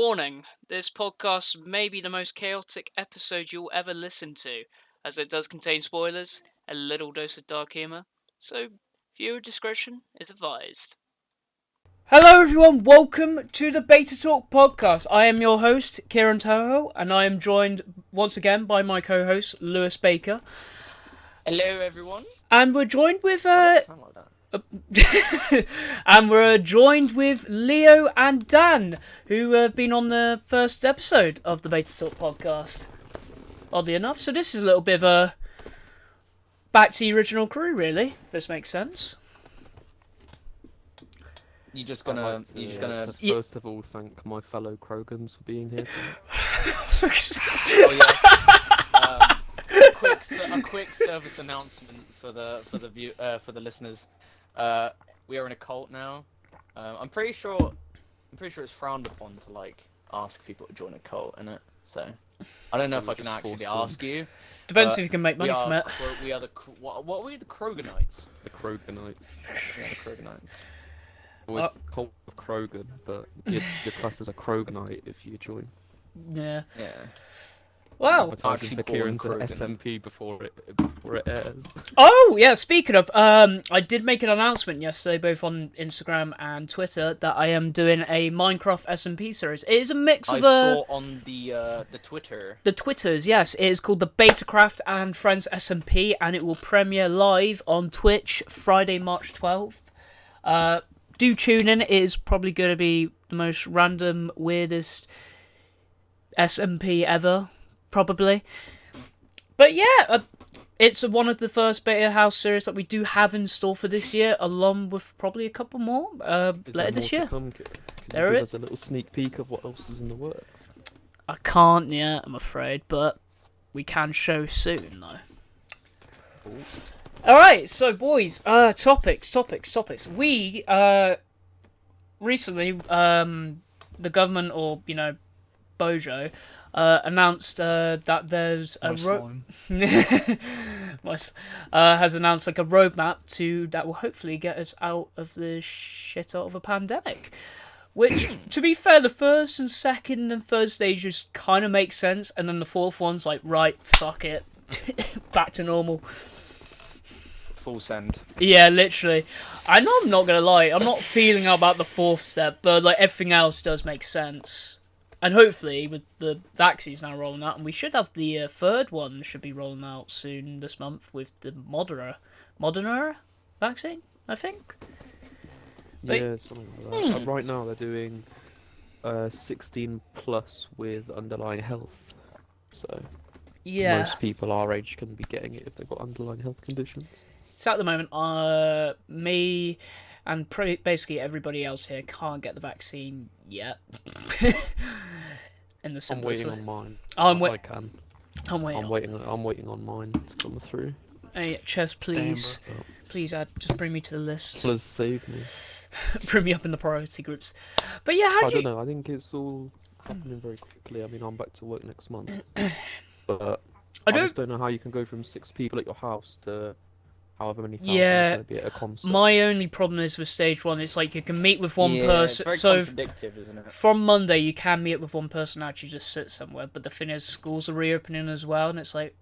Warning, this podcast may be the most chaotic episode you'll ever listen to, as it does contain spoilers, a little dose of dark humour, so viewer discretion is advised. Hello everyone, welcome to the Betatalk Podcast. I am your host, Kieron Toho, and I am joined once again by my co-host, Lewis Baker. Hello everyone. And we're joined with Leo and Dan, who have been on the first episode of the Betatalk Podcast. Oddly enough, so this is a little bit of a back to the original crew, really. If this makes sense. You're just gonna. First of all, thank my fellow Krogans for being here. Oh yes. A quick service announcement for the listeners. We are in a cult now. I'm pretty sure it's frowned upon to ask people to join a cult, innit? So I don't know if I can actually ask you. Depends if you can make money from it. We are what are we? The Krogenites. The Krogenites. Yeah, the Krogenites. Always cult of Krogen, but you're classed as a Krogenite if you join. Yeah. Yeah. Wow. Advertising for Kieron's SMP before it airs. Oh yeah. Speaking of, I did make an announcement yesterday, both on Instagram and Twitter, that I am doing a Minecraft Smp Series. It is a mix of. I saw on the Twitter. The Twitters, yes. It is called the Betacraft and Friends SMP, and it will premiere live on Twitch Friday, March 12th. Do tune in. It is probably going to be the most random, weirdest SMP ever. Probably. But yeah, it's one of the first Beta House series that we do have in store for this year, along with probably a couple more later this year. Can There you give is us a little sneak peek of what else is in the works? I can't yet, I'm afraid, but we can show soon, though. Alright, so boys, topics. We, recently, the government, or, Bojo, announced that there's a has announced a roadmap that will hopefully get us out of the shit out of a pandemic. Which, to be fair, the first and second and third stages kind of make sense, and then the fourth one's like, right, fuck it, back to normal. Full send. Yeah, literally. I know I'm not gonna lie, I'm not feeling about the fourth step, but everything else does make sense. And hopefully, with the vaccines now rolling out, and we should have the third one should be rolling out soon this month with the Moderna vaccine, I think. Yeah, something like that. Right now they're doing 16 plus with underlying health. So yeah, most people our age can be getting it if they've got underlying health conditions. So at the moment, me and basically everybody else here can't get the vaccine yet. In the I'm waiting on mine. I can. I'm waiting on mine to come through. Hey, Chess, please. Please, just bring me to the list. Please save me. Bring me up in the priority groups. But yeah, I don't know. I think it's all happening very quickly. I mean, I'm back to work next month. But I just don't know how you can go from 6 people at your house to however many thousands going to be at a concert. My only problem is with stage 1, it's you can meet with one person. It's very contradictive, isn't it? From Monday, you can meet with one person and actually just sit somewhere. But the thing is, schools are reopening as well, and it's okay.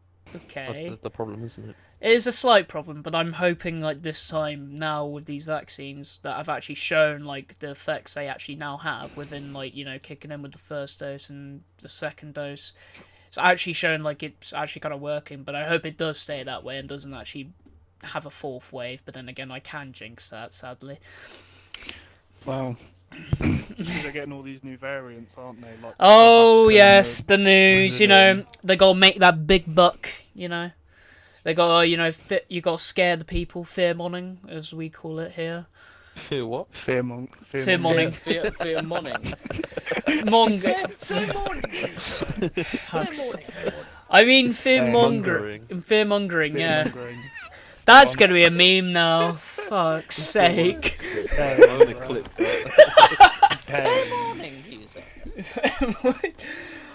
That's the problem, isn't it? It is a slight problem, but I'm hoping this time now with these vaccines that I've actually shown the effects they actually now have within kicking in with the first dose and the second dose. It's actually shown it's actually kind of working, but I hope it does stay that way and doesn't actually have a fourth wave. But then again, I can jinx that, sadly. Well, they're getting all these new variants, aren't they? Oh yes, the news. They gotta make that big buck. They gotta you gotta scare the people. Fear-mongering, as we call it here. Fear what? Fear-mongering. Fear-mongering. I mean fear-mongering, yeah. That's gonna be a meme now. Fuck's sake.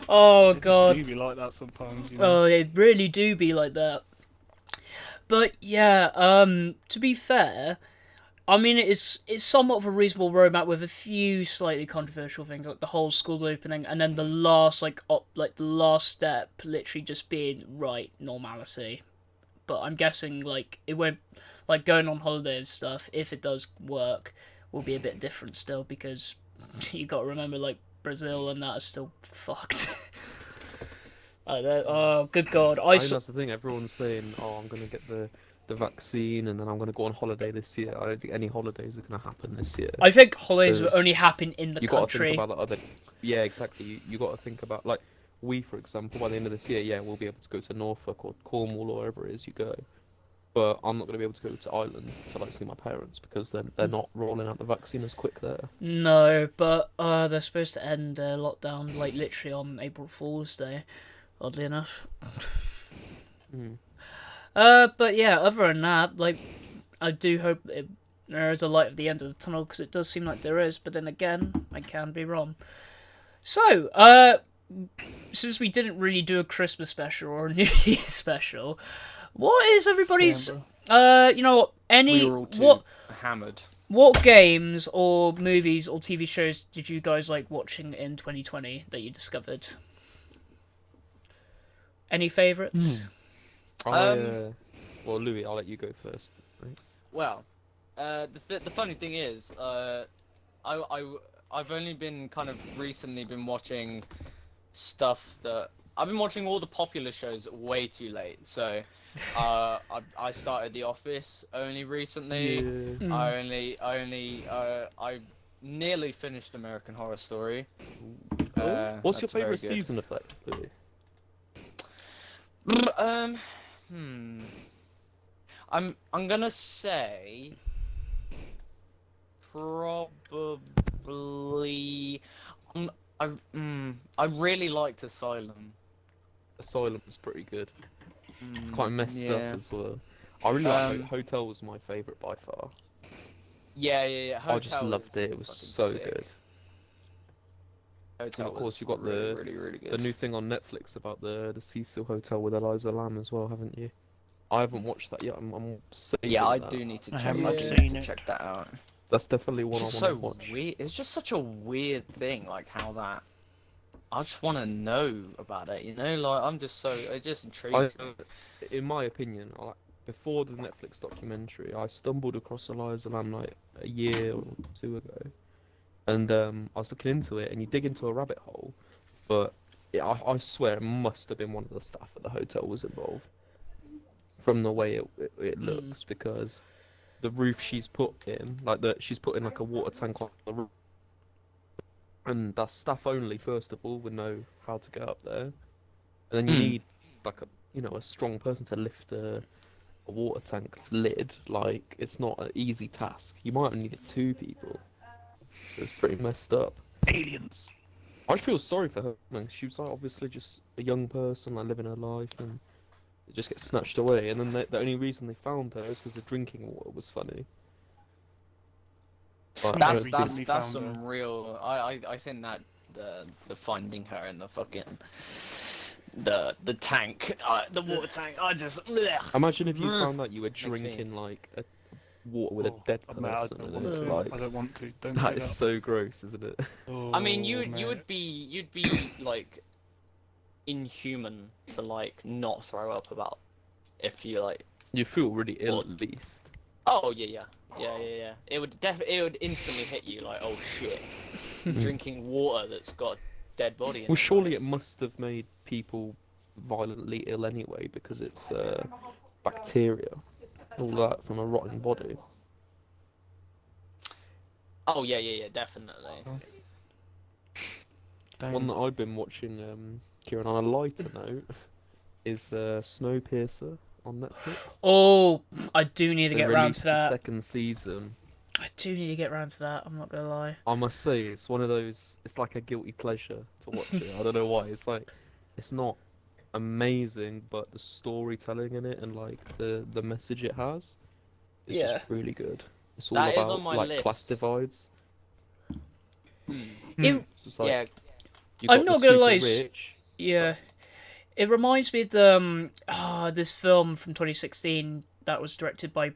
Oh god. It do be like that sometimes. Oh, it really do be like that. But yeah, to be fair, I mean, it's somewhat of a reasonable roadmap with a few slightly controversial things, like the whole school opening, and then the last the last step, literally just being normality. But I'm guessing it won't, going on holiday and stuff. If it does work, will be a bit different still, because you got to remember Brazil and that is still fucked. I know. Oh, good God! I think that's the thing. Everyone's saying, "Oh, I'm gonna get the vaccine, and then I'm gonna go on holiday this year." I don't think any holidays are gonna happen this year. I think holidays will only happen in the you country. You got to think about the other. Yeah, exactly. You got to think about we, for example, by the end of this year, we'll be able to go to Norfolk or Cornwall or wherever it is you go. But I'm not gonna be able to go to Ireland to see my parents because they're not rolling out the vaccine as quick there. No, but they're supposed to end their lockdown literally on April Fool's Day. Oddly enough. But yeah, other than that, I do hope there is a light at the end of the tunnel, because it does seem like there is, but then again, I can be wrong. So, since we didn't really do a Christmas special or a New Year special, what is everybody's, We were all too hammered. What games or movies or TV shows did you guys like watching in 2020 that you discovered? Any favourites? Well, Louis, I'll let you go first. Right? Well, the funny thing is, I've only been kind of recently been watching stuff that I've been watching all the popular shows way too late. So, I started The Office only recently. Yeah. I nearly finished American Horror Story. What's your favourite season of that, Louis? I'm gonna say probably I really liked Asylum. Asylum's pretty good. It's quite messed up as well. I really like Hotel was my favourite by far. Yeah. Hotel I just loved it. It was so sick. good. Hotel and of course, you got really good. the new thing on Netflix about the Cecil Hotel with Eliza Lamb as well, haven't you? I haven't watched that yet. I'm saving I that. do need to I check. haven't I do seen need to it. check that out. That's definitely one I It's want so to watch. weird. It's just such a weird thing. How that. I just want to know about it. I'm just so. It just intrigues me. In my opinion, before the Netflix documentary, I stumbled across Eliza Lamb a year or two ago, and I was looking into it, and you dig into a rabbit hole, but I swear it must have been one of the staff at the hotel was involved, from the way it looks, because the roof she's put in, she's put in a water tank on the roof, and that's staff only. First of all, would know how to get up there, and then you need a strong person to lift a water tank lid. It's not an easy task. You might have needed two people. It's pretty messed up. Aliens. I feel sorry for her. She was obviously just a young person, living her life, and it just gets snatched away. And then the only reason they found her is because the drinking water was funny. That's some real. I think that the finding her in the fucking the tank, the water tank. I just. Blech. Imagine if you found that you were drinking a water with a dead person. I don't want to. Don't say that is so gross, isn't it? I mean, you'd be inhuman to not throw up about if you You feel really ill at least. Oh yeah. It would instantly hit you oh shit, drinking water that's got a dead body in Well, surely it must have made people violently ill anyway, because it's bacteria, all that from a rotten body. Oh yeah, definitely. One that I've been watching, Kieron, on a lighter note, is Snowpiercer on Netflix. Oh, I do need to They get round released to that. The second season. I do need to get round to that. I'm not gonna lie. I must say, it's one of those. It's like a guilty pleasure to watch it. I don't know why. It's not amazing, but the storytelling in it and the message it has is just really good. It's all That is about on my list. class divides. It, It's Yeah. you got I'm not the gonna lie. super rich. Yeah, it reminds me of the this film from 2016 that was directed by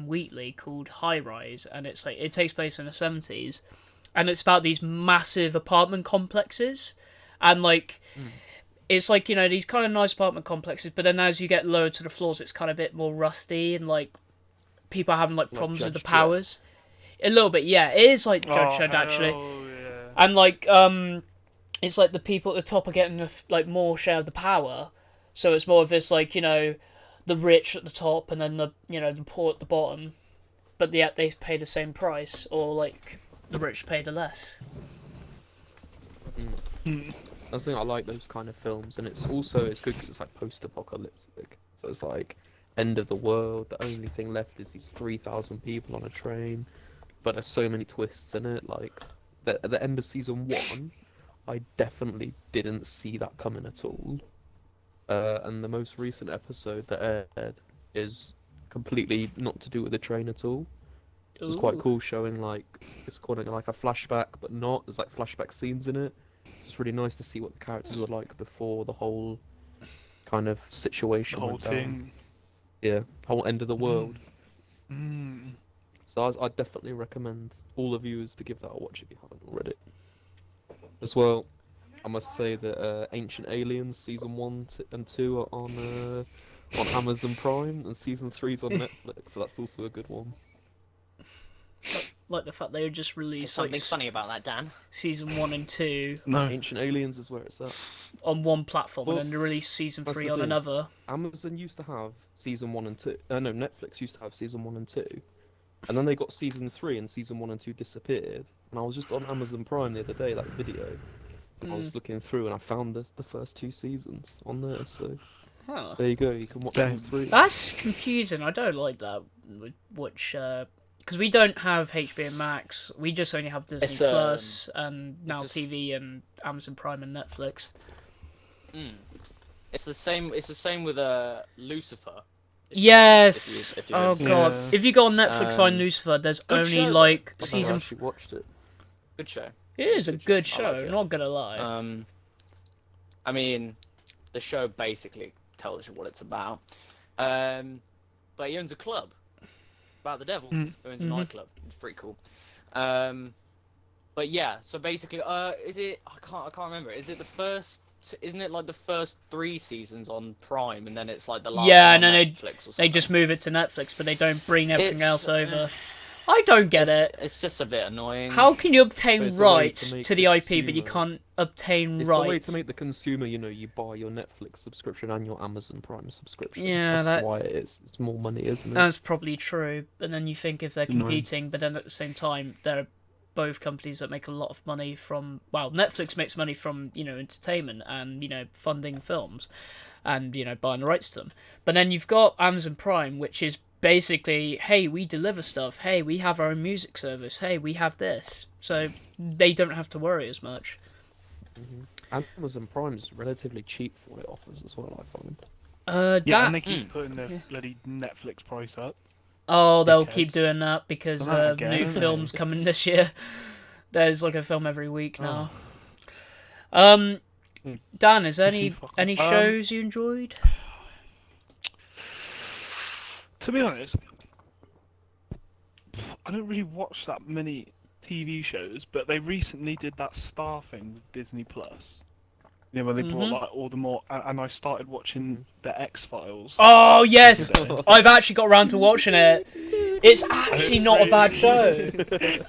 weekly called High Rise, and it's like it takes place in the 70s, and it's about these massive apartment complexes, and like it's like, you know, these kind of nice apartment complexes, but then as you get lower to the floors, it's kind of a bit more rusty, and like people are having like problems with the Judge Dredd. powers. A little bit, yeah. It is like Judge Dredd actually, Yeah. and like it's like the people at the top are getting like more share of the power, so it's more of this like, you know, the rich at the top and then the, you know, the poor at the bottom, but yet they pay the same price, or like the rich pay the less. That's the thing, I like those kind of films, and it's good because it's like post-apocalyptic. So it's like end of the world. The only thing left is these 3,000 people on a train, but there's so many twists in it. Like at the end of season 1, I definitely didn't see that coming at all. And the most recent episode that aired is completely not to do with the train at all. So it's quite Ooh. cool, showing like it's calling it like a flashback, but not. There's like flashback scenes in it. So it's really nice to see what the characters were like before the whole kind of The situation whole went down. thing. Yeah, whole end of the world. Mm. So I definitely recommend all of you to give that a watch if you haven't already. As well, I must say that Ancient Aliens season 1 and 2 are on Amazon Prime, and season 3's on Netflix. So that's also a good one. Like the fact they would just There's release like something funny about that, Dan. season 1 and 2 No. Ancient Aliens is where it's at. on one platform, Well, and then they release season that's 3 the on thing. another. Amazon used to have season 1 and 2. No, Netflix used to have season 1 and 2. And then they got season 3, and season 1 and 2 disappeared. And I was just on Amazon Prime the other day, like video. And I was looking through, and I found the first 2 seasons on there. So Huh. there you go, you can watch all Damn. 3. That's confusing. I don't like that. Which, because we don't have HBO Max. We just only have Disney It's, Plus and Now just- TV and Amazon Prime and Netflix. It's the same. It's the same with Lucifer. Yes. if you Oh haven't seen god. Yeah. If you go on Netflix, find Um, Lucifer. There's good only show, though. like I've never season. actually watched it. Good show. It is a good good show. I show. like it. Not gonna lie. I mean, the show basically tells you what it's about. But he owns a club about the devil. Mm. Who owns a nightclub. It's pretty cool. But yeah, so basically, is it? I can't remember. Is it the first? Isn't it like the first 3 seasons on Prime, and then it's like the last Yeah, one and on then Netflix or something? they just move it to Netflix, but they don't bring everything It's, else over. I don't get it. It's just a bit annoying. How can you But obtain it's a way rights to make to the the IP, but you consumer- can't obtain It's the way rights? to make the consumer, you buy your Netflix subscription and your Amazon Prime subscription. Yeah, That's that- why it is. It's more money, isn't it? That's probably true. And then you think if they're Annoying. competing, but then at the same time, they're both companies that make a lot of money from. Well, Netflix makes money from entertainment and funding films, and buying the rights to them. But then you've got Amazon Prime, which is basically, hey, we deliver stuff. Hey, we have our own music service. Hey, we have this. So they don't have to worry as much. Amazon Prime's relatively cheap for what it offers as well, I find. Yeah, that. and they keep putting their bloody Netflix price up. Oh, they'll Dickheads. keep doing that because Done that again, new haven't films they? coming this year. There's like a film every week now. Hmm. Dan, is there Makes me any fuck up. any shows you enjoyed? To be honest, I don't really watch that many TV shows, but they recently did that Star thing with Disney Plus. Where they brought like all the more, and I started watching the X-Files. Oh yes, today. I've actually got around to watching it. It's actually not a bad show.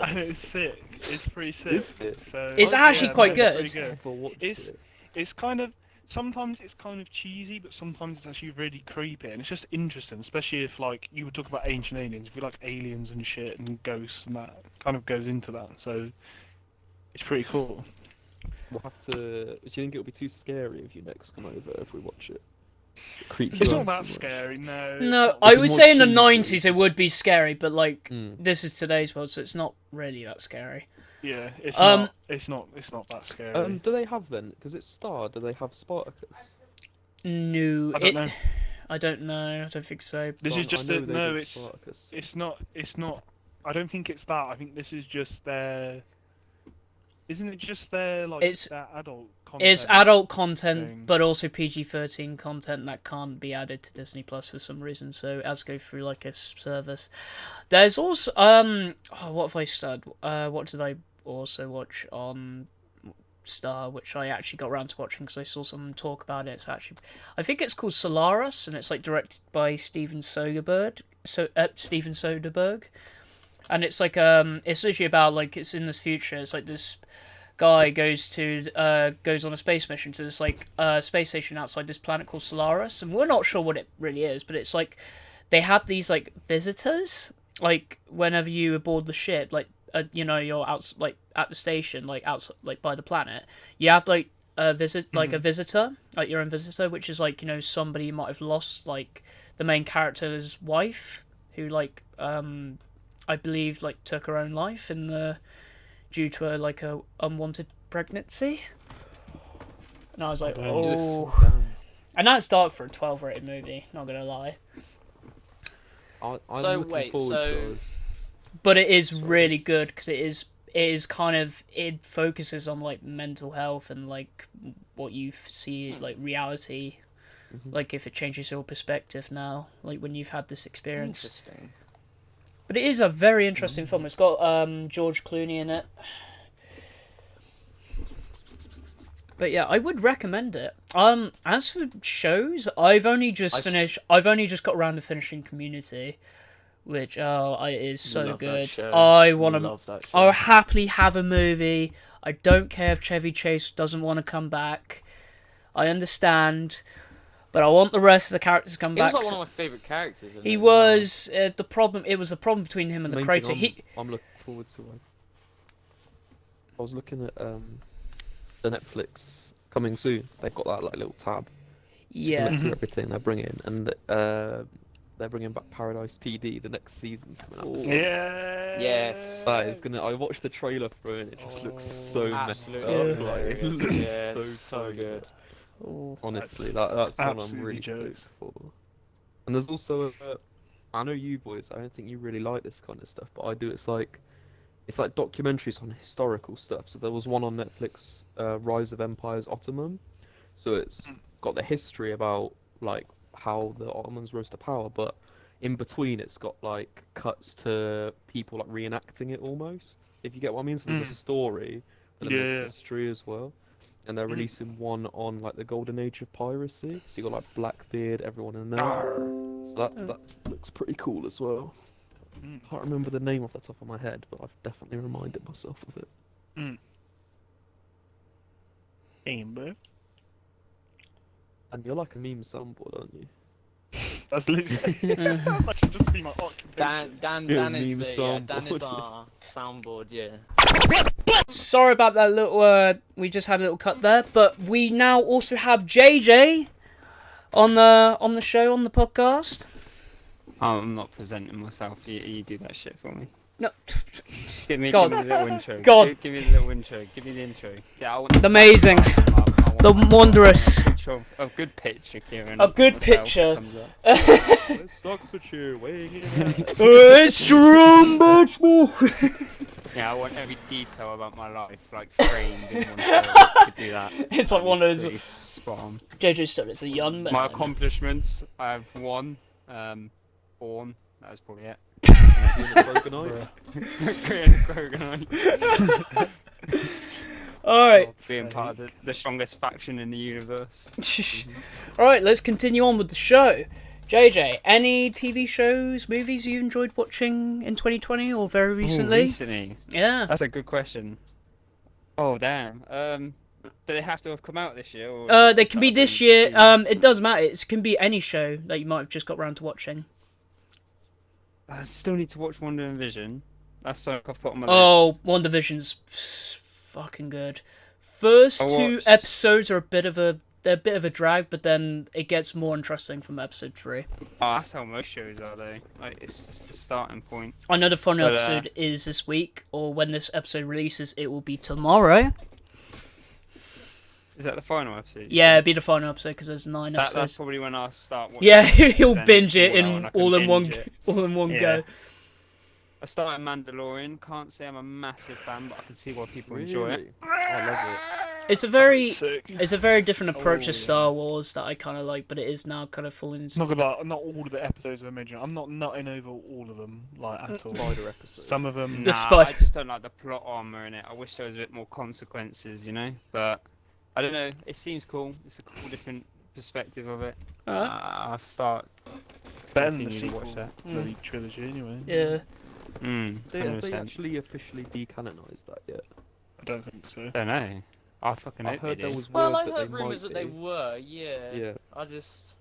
And it's sick. It's pretty sick. Is it? So, It's actually quite no, good. it's pretty Never watched It's it. It's kind of sometimes it's kind of cheesy, but sometimes it's actually really creepy, and it's just interesting, especially if like you would talk about ancient aliens, if you like aliens and shit and ghosts and that kind of goes into that. So it's pretty cool. We'll have to. Do you think it'll be too scary if you next come over if we watch it? Creep you It's out not that too much? scary, no. No, it's not I It's would more say in the cheesy. 90s it would be scary, but like Mm. this is today's world, so it's not really that scary. Yeah, it's Um, not. It's not that scary. Do they have then? Because it's Star. Do they have Spartacus? No, I don't know. I don't know. I don't think so. This So is just I a, know they no. did It's Spartacus. it's not. It's not. I don't think it's that. I think this is just their. Isn't it just their It's their adult content? It's adult content, thing? but also PG-13 content that can't be added to Disney Plus for some reason. So it has to go through like a service. There's also what have I started? What did I also watch on Star, which I actually got around to watching because I saw someone talk about it. It's actually, I think it's called Solaris, and it's like directed by Steven Soderbergh. And it's like it's literally about like it's in this future. It's like this guy goes on a space mission to this like space station outside this planet called Solaris, and we're not sure what it really is, but it's like they have these like visitors like whenever you aboard the ship, like you're out like at the station, like outside like by the planet, you have like a visitor, like your own visitor, which is like somebody you might have lost, like the main character's wife, who like I believe like took her own life due to a unwanted pregnancy. And I was like, oh. And that's dark for a 12-rated movie, not gonna lie. I'm looking forward to it. But it is really good because it focuses on like mental health and like what you see, like reality, like if it changes your perspective now, like when you've had this experience. Interesting. But it is a very interesting film. It's got George Clooney in it. But yeah, I would recommend it. As for shows, I've only just got around to finishing Community, which it is so good. I'll happily have a movie. I don't care if Chevy Chase doesn't want to come back. I understand, but I want the rest of the characters to come back. He was like one of my favourite characters. He was the problem. It was a problem between him and the creator. I'm looking forward to it. I was looking at the Netflix coming soon. They've got that like little tab. Yeah. To everything they're bringing, and they're bringing back Paradise PD. The next season's coming up. Yeah. Yes. That is gonna. I watched the trailer for it, and it just looks so messed up. Absolutely. Like, it looks Yeah, so good. Ooh. Honestly, that's one I'm absolutely really jokes. stoked for. And there's also I know you boys, I don't think you really like this kind of stuff, but I do. It's like documentaries on historical stuff. So there was one on Netflix, Rise of Empires Ottoman. So it's got the history about like how the Ottomans rose to power, but in between it's got like cuts to people like reenacting it almost. If you get what I mean. So there's a story, but then there's history as well. And they're releasing one on like the golden age of piracy. So you got like Blackbeard, everyone in there. So that looks pretty cool as well. Can't remember the name off the top of my head, but I've definitely reminded myself of it. Amber. And you're like a meme soundboard, aren't you? That's literally. That should just be my occupation. Dan is our soundboard. Yeah. Sorry about that little. We just had a little cut there, but we now also have JJ on the show, on the podcast. I'm not presenting myself. You do that shit for me. No. Give me God. the little intro. God. Give me the little intro. Give me the intro. Yeah, I want The amazing. The wondrous. A good picture, Kieron. A good picture. It sucks with you, weighing in. It's Jerome Birchmore. Yeah, I want every detail about my life, like framed in one photo. Could do that. It's like one of those. Pretty spot on. JJ still is a young man. My accomplishments, I have one. Born. That was probably it. Krogenite. Alright. Being part of the strongest faction in the universe. Alright, let's continue on with the show. JJ, any TV shows, movies you enjoyed watching in 2020 or very recently? Recently? Yeah. That's a good question. Oh, damn. Do they have to have come out this year? Or they can be this year. It doesn't matter. It can be any show that you might have just got round to watching. I still need to watch WandaVision. That's something I've put on my Oh, list. WandaVision's fucking good. First two episodes are a bit of a drag, but then it gets more interesting from episode 3. Oh, that's how most shows are, though. Like, it's the starting point. I know the final episode is this week, or when this episode releases, it will be tomorrow. Is that the final episode? Yeah, it'll be the final episode because there's 9 episodes. That's probably when I start watching. Yeah, he'll binge it in all in one go. I started Mandalorian. Can't say I'm a massive fan, but I can see why people enjoy it. Really? I love it. It's a very Sick. different approach Oh, to Star Wars that I kind of like, but it is now kind of falling into. Not gonna lie, not all of the episodes are mentioned. I'm not nutting over all of them, like at all. Spider episode. Some of them. The Nah, spy- I just don't like the plot armor in it. I wish there was a bit more consequences, you know. But I don't know. It seems cool. It's a cool different perspective of it. I'll start. Better than the continue to watch sequel, that. bloody trilogy, anyway. Yeah. Have they 100%. actually officially decanonized that yet? I don't think so. Don't know. I fucking I hope heard they there do. was word Well, I that heard they rumors might that they be. were. Yeah. Yeah. I just.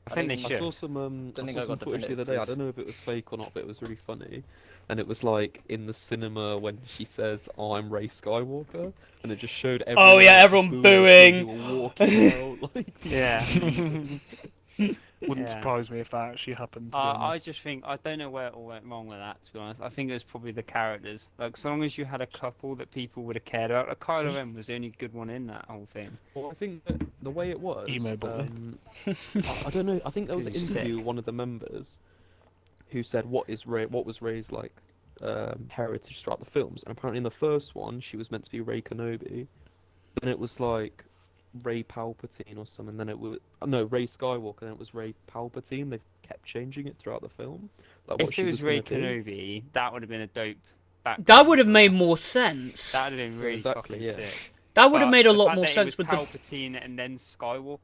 I think they think- I should. saw some think I I saw some got footage the other definitive day. I proof. don't know if it was fake or not, but it was really funny. And it was like in the cinema when she says, "Oh, I'm Rey Skywalker," and it just showed everyone. Oh, yeah, else everyone booing. as booing. you were walking out, like, Yeah. Wouldn't Yeah. surprise me if that actually happened. To be I honest. just think I don't know where it all went wrong with that. To be honest, I think it was probably the characters. Like, so long as you had a couple that people would have cared about, like Kylo Ren was the only good one in that whole thing. Well, I think that the way it was. Emo boy. I don't know. I think there was an He's interview sick. with one of the members who said what was Rey's like heritage throughout the films, and apparently in the first one she was meant to be Rey Kenobi, then it was like Rey Palpatine or something. Then it was Rey Skywalker, and it was Rey Palpatine. They kept changing it throughout the film. Like what If she it was Rey gonna be. Kenobi, that would have been a dope. That would have made more sense. That would have been really Exactly, fucking yeah. sick. That would have But made a the lot fact more that it sense was with the. Palpatine and then Skywalker.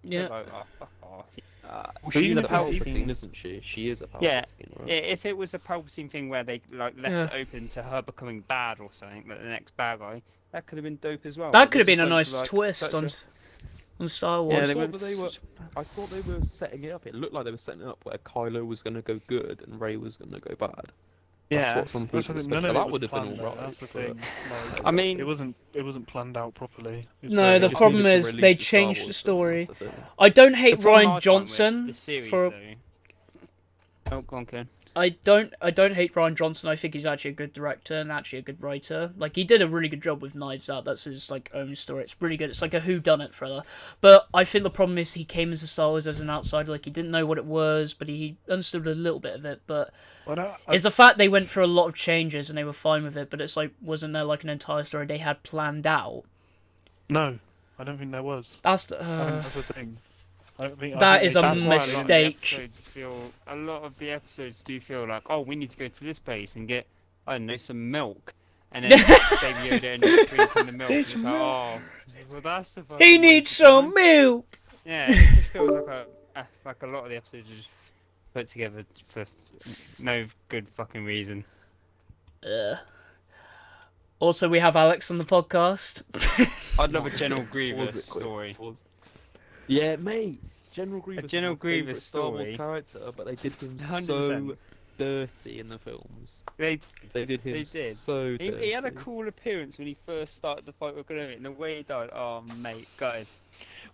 Yeah. Like, oh, fuck off. Well, But she's even a if Palpatine, Palpatine's- isn't she? She is a Palpatine, Yeah, right? If it was a Palpatine thing where they like left it open to her becoming bad or something, like the next bad guy, that could have been dope as well. That But could have they been a just went nice for, like, twist such on a- on Star Yeah, Wars. they I went thought for they were. such- I thought they were setting it up. It looked like they were setting it up where Kylo was going to go good and Rey was going to go bad. Yeah, That's what some That's people the thing, expected. none of it That was would have been planned, though, alright. That's the but- thing. Like, I mean, it wasn't planned out properly. It was No, very- the just problem needed to is release they the Star changed the Wars story. films, that's the thing. I don't the hate problem I Ryan find with Johnson the series, for. though. Oh, go on, Ken. I don't hate Ryan Johnson. I think he's actually a good director and actually a good writer. Like, he did a really good job with Knives Out. That's his like own story. It's really good. It's like a whodunit thriller. But I think the problem is he came into Star Wars as an outsider. Like, he didn't know what it was, but he understood a little bit of it. But Well, no, it's the fact they went through a lot of changes and they were fine with it. But it's like, wasn't there like an entire story they had planned out? no, I don't think there was. That's That's the thing. I That think is they- a That's why mistake. a lot of the episodes do feel like, oh, we need to go to this place and get, I don't know, some milk. And then Baby Yoda ends up drinking the milk. And it's like, oh, well, that's the fucking He waste needs of some time. milk. Yeah, it just feels like a lot of the episodes are just put together for no good fucking reason. Also, we have Alex on the podcast. I'd love a General Pause Grievous it quick, story. pause. Yeah, mate. General Grievous. is General my favourite Grievous Star Wars story. character, but they did him 100%. so dirty in the films. They They did him They did. so dirty. he had a cool appearance when he first started the fight with Kenobi, and the way he died, oh mate, gutted.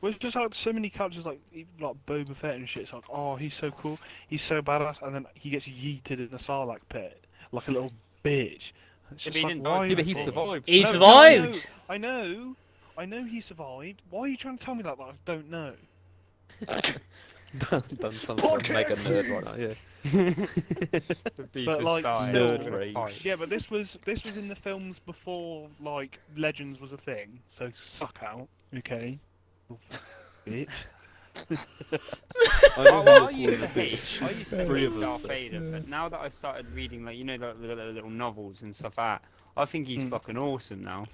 Well, it's just like so many characters, like even like Boba Fett and shit. It's like, oh, he's so cool, he's so badass, and then he gets yeeted in the Sarlacc pit like a little bitch. It's Yeah, just but he like, didn't why? die Yeah, but he before. survived. He No, survived. I know he survived. Why are you trying to tell me that? I don't know. done something mega nerd right now. Yeah. The beef But, has like, started, still- we're gonna Nerd fight. Yeah, but this was in the films before like Legends was a thing. So suck out, okay? Bitch. I know Well, I who used you're to calling a hate, bitch. I used to Three hate of us Darth said. Vader, but now that I started reading, like, you know, like the little novels and stuff like that, I think he's fucking awesome now.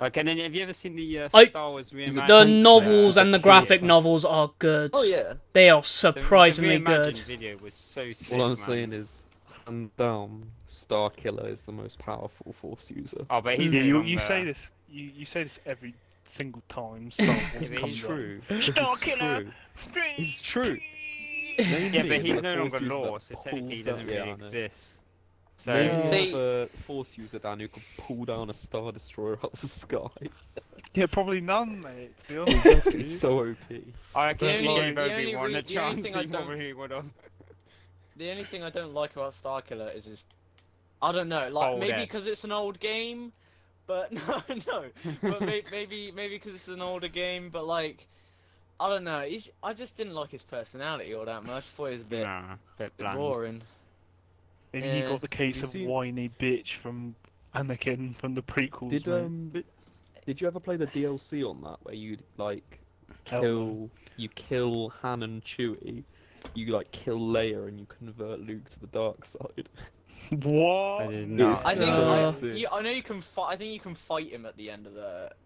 Like, and then have you ever seen the Star Wars reimagined? The novels Yeah. and the graphic novels are good. Oh yeah. They are The surprisingly reimagined good. video was so sick, All I'm man. saying is, hands down, Star Killer is the most powerful Force user. Oh, but he's Yeah, no you longer- say this. You say this every single time. Star Wars but he's comes up. True. This is Star Killer. true. It's true. Yeah, but he's the no Force longer user law, that so technically he pulled doesn't down- really yeah, I know. exist. So Name me See- another Force user, Dan, who could pull down a Star Destroyer out of the sky. Yeah, probably none, mate. To be honest with you. It's so OP. I reckon The if you only- gave the only Obi-Wan re- a the only chance, thing I he don't- probably would have. The only thing I don't like about Star Killer is his, I don't know, like Old maybe head. because it's an old game, but no, but maybe because it's an older game, but like I don't know. I just didn't like his personality all that much. I thought he was a bit, Nah, bit bit bland. boring. Maybe he Yeah. got the case You of see- whiny bitch from Anakin from the prequels. Did mate. did you ever play the DLC on that where you like Hell kill Han and Chewie, you like kill Leia and you convert Luke to the dark side? What? I did not. I think So- sick. I know you can fight. I think you can fight him at the end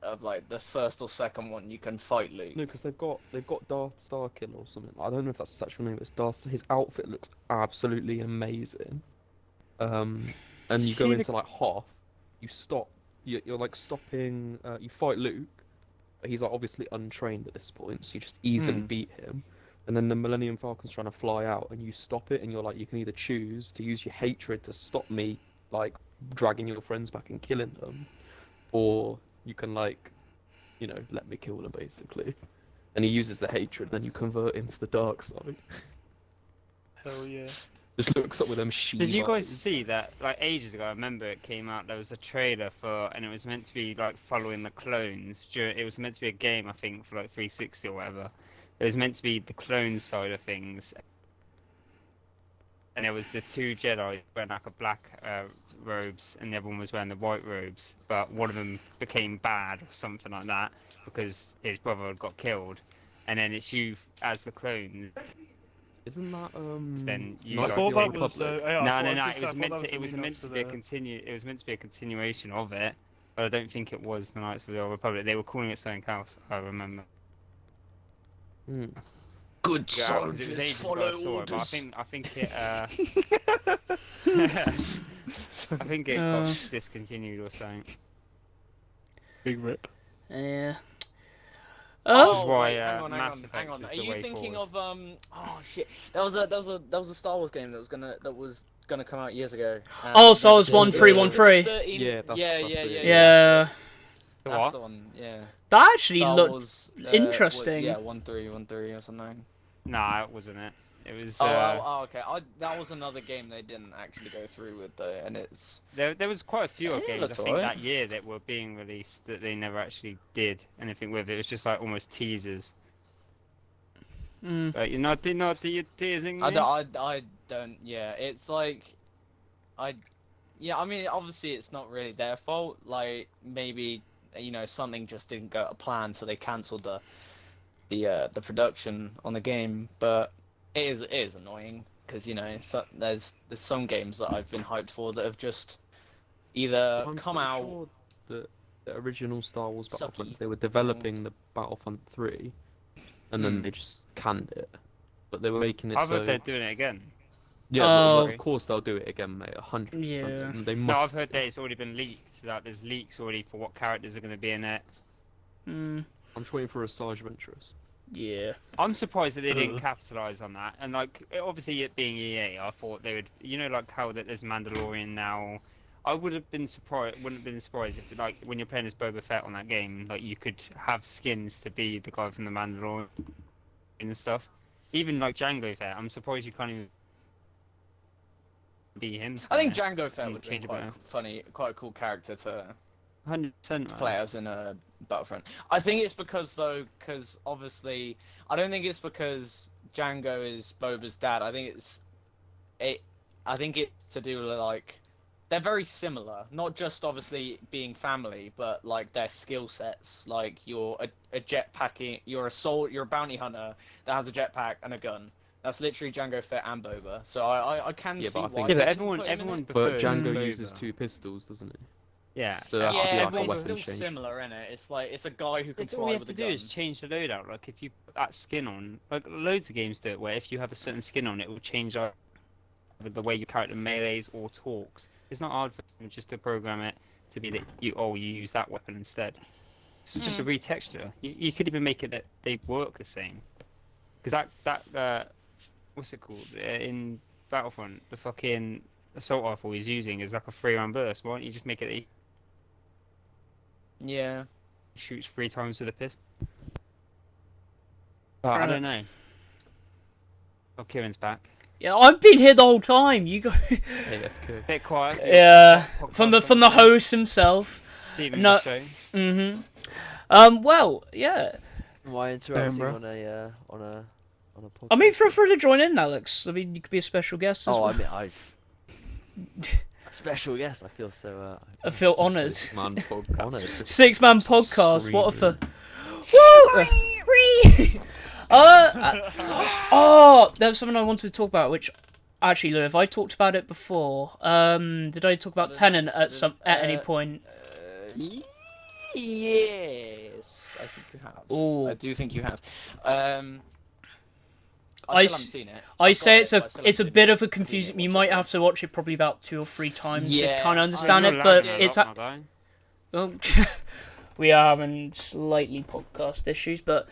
of like the first or second one. You can fight Luke. No, because they've got Darth Starkiller or something. I don't know if that's his actual name, but it's Darth. His outfit looks absolutely amazing. And you See go the- into like Hoth, you stop. You're like stopping. You fight Luke, but he's like obviously untrained at this point, so you just easily beat him. And then the Millennium Falcon's trying to fly out, and you stop it, and you're like, you can either choose to use your hatred to stop me, like dragging your friends back and killing them, or you can like, let me kill them basically. And he uses the hatred, then you convert him to the dark side. Hell yeah. Just looks up with them sheep. Did you guys see that? Like ages ago, I remember it came out. There was a trailer for, and it was meant to be like following the clones. It was meant to be a game, I think, for like 360 or whatever. It was meant to be the clone side of things. And there was the two Jedi wearing like a black robes, and the other one was wearing the white robes. But one of them became bad or something like that because his brother had got killed. And then it's you as the clone. Isn't that Then you Knights I of thought the that Old was. Republic? Yeah, I No, thought- no, I no. was It gonna was say, I thought that meant to. It was leading up meant to be a the- continue. It was meant to be a continuation of it, but I don't think it was the Knights of the Old Republic. They were calling it something else. I remember. Mm. Good Yeah, 'cause it was ages ago I saw it, but I think it. I think it got discontinued or something. Big rip. Yeah. Which is why, wait, hang on, Mass hang on. Effect is Are the you way thinking forward. of Oh shit! There was a Star Wars game that was gonna come out years ago. Oh, Star Wars Yeah, 1313. 13 Yeah, that's yeah, it. Yeah. The That's what? the one. Yeah. That actually Star looked Wars, interesting. Yeah, 1313 or something. Nah, it wasn't it. It was. Okay. That was another game they didn't actually go through with though, and it's. There was quite a few Yeah, games I looked think alright. that year that were being released that they never actually did anything with. It was just like almost teasers. Mm. But you're not teasing me. I don't. Yeah, it's like, Yeah, I mean, obviously it's not really their fault. Like maybe something just didn't go to plan, so they cancelled the production on the game. But it is annoying because there's some games that I've been hyped for that have just either I'm come pretty out. sure that the original Star Wars Sucky. Battlefronts, they were developing the Battlefront 3, and then they just canned it. But they were making it I've so. heard they're doing it again. Yeah, Oh. well, of course they'll do it again, mate. 100%. Yeah. And they No, must. I've heard that it's already been leaked. That there's leaks already for what characters are going to be in it. Mm. I'm just waiting for Asajj Ventress. Yeah. I'm surprised that they didn't capitalize on that. And obviously it being EA, I thought they would. Like how that there's Mandalorian now. I would have been surprised. Wouldn't have been surprised if when you're playing as Boba Fett on that game, you could have skins to be the guy from the Mandalorian and stuff. Even Jango Fett, I'm surprised you can't even be him. I think Django Fett Mm, would be change it quite now. funny, quite a cool character to 100%. play as in a Battlefront. I think it's because obviously, I don't think it's because Django is Boba's dad. I think it's to do with they're very similar. Not just obviously being family, but their skill sets. You're a jetpacking, you're a bounty hunter that has a jetpack and a gun. That's literally Django Fett and Boba. So I can Yeah, see but I why. think- they Yeah, but didn't everyone put him in everyone it. But prefers Django Boba. uses 2 pistols, doesn't he? Yeah. So that has to be Yeah, like but a it's weapon still change. similar, innit? It's a guy who can All fly we have with to a do gun. is change the loadout. If you put that skin on, loads of games do it, where if you have a certain skin on, it will change with the way your character melees or talks. It's not hard for them just to program it to be that you use that weapon instead. It's just a retexture. You could even make it that they work the same. Because that what's it called in Battlefront? The fucking assault rifle he's using is like a 3-round burst. Why don't you just make it that he Yeah. shoots 3 times with a pistol? Fair I don't know. Oh, Kieran's back. Yeah, I've been here the whole time. You go. AFK. Bit quiet. Yeah. Podcast From the host himself. Stephen No. the show. Well, yeah. Why interrupting bro. on a podcast? I mean, feel free to join in, Alex. I mean, you could be a special guest as Oh, well. I mean, a special guest. I feel so. I feel honoured. 6-man podcast. Honoured. 6-man podcast. What a Screaming. Woo! Oh, there was something I wanted to talk about, which actually, Lou, have I talked about it before? Did I talk about Tenon at any point? Yes, I think you have. Ooh. I do think you have. I still haven't seen it. I I've say got it's it, a but I still it's a haven't bit seen of a confusing. You might have to watch it probably about 2 or 3 times to Yeah, kind of I understand You're it, but lagging a it's lot, my guy. well, we are having slightly podcast issues, but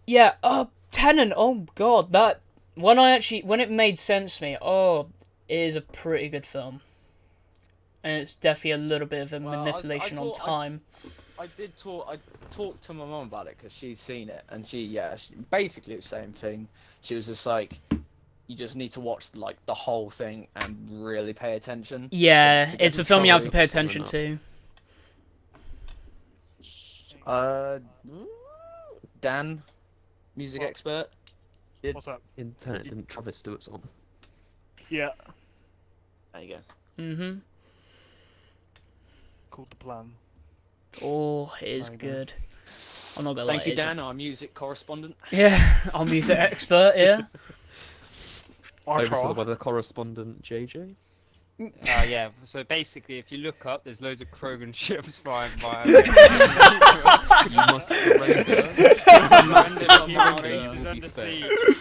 yeah. Oh, Tenon. Oh God, that when it made sense to me. Oh, it is a pretty good film, and it's definitely a little bit of a Well, manipulation on time. I talked to my mum about it because she's seen it, and she basically the same thing. She was just like, you just need to watch like the whole thing and really pay attention. Yeah, to get it's the a film you have to story. pay attention to. Dan, music What? expert. What's up? Internet didn't Travis Stewart's on. Yeah, There you go. Mhm. called The Plan. Oh, it is There you go. good. I'm not gonna Thank lie. you, it is- Dan, our music correspondent. Yeah, our music expert. Yeah. I Oversaw try. by the correspondent JJ. Yeah, so basically, if you look up, there's loads of Krogen ships flying by. You must surrender. Random human surrender, races you will be under spared. siege.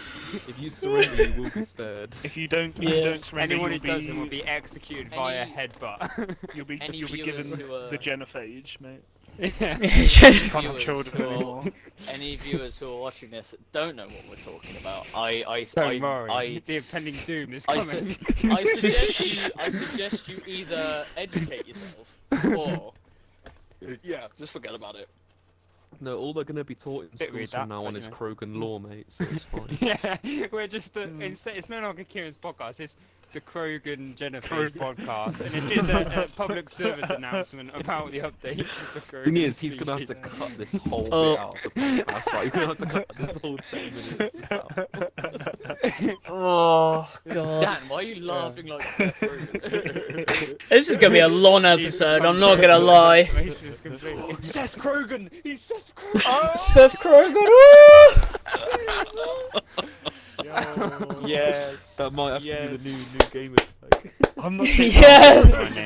If you surrender, you will be spared. If you don't, Yeah. if you don't surrender, Anyone who you'll doesn't will be executed via Any- headbutt. you'll be any you'll be viewers given who are- the genophage, mate. Yeah. You can't have Viewers children who are- anymore. Any viewers who are watching this don't know what we're talking about. Don't worry, I the impending doom is I coming. I suggest you either educate yourself or just forget about it. No, all they're going to be taught in Bit weird schools from that, now on but is anyway. Krogan law, mate, so it's fine. Yeah, we're just instead. It's no longer Kieran's podcast. It's the Krogen Jennifer's podcast, and it's just a public service announcement about the updates of the Krogen. Thing is, he's going to have to species. cut this whole Oh. bit out of the podcast. Like, he's going to have to cut this whole 10 minutes just out. Oh God. Dan, why are you laughing like Seth Rogen? This is gonna be a long episode. I'm not gonna lie. Information is completely- Seth Krogen! He's Seth Krogen! Seth Krogen. Woo! Yes. That might have Yes. to be the new gamer tag. I'm not Yeah.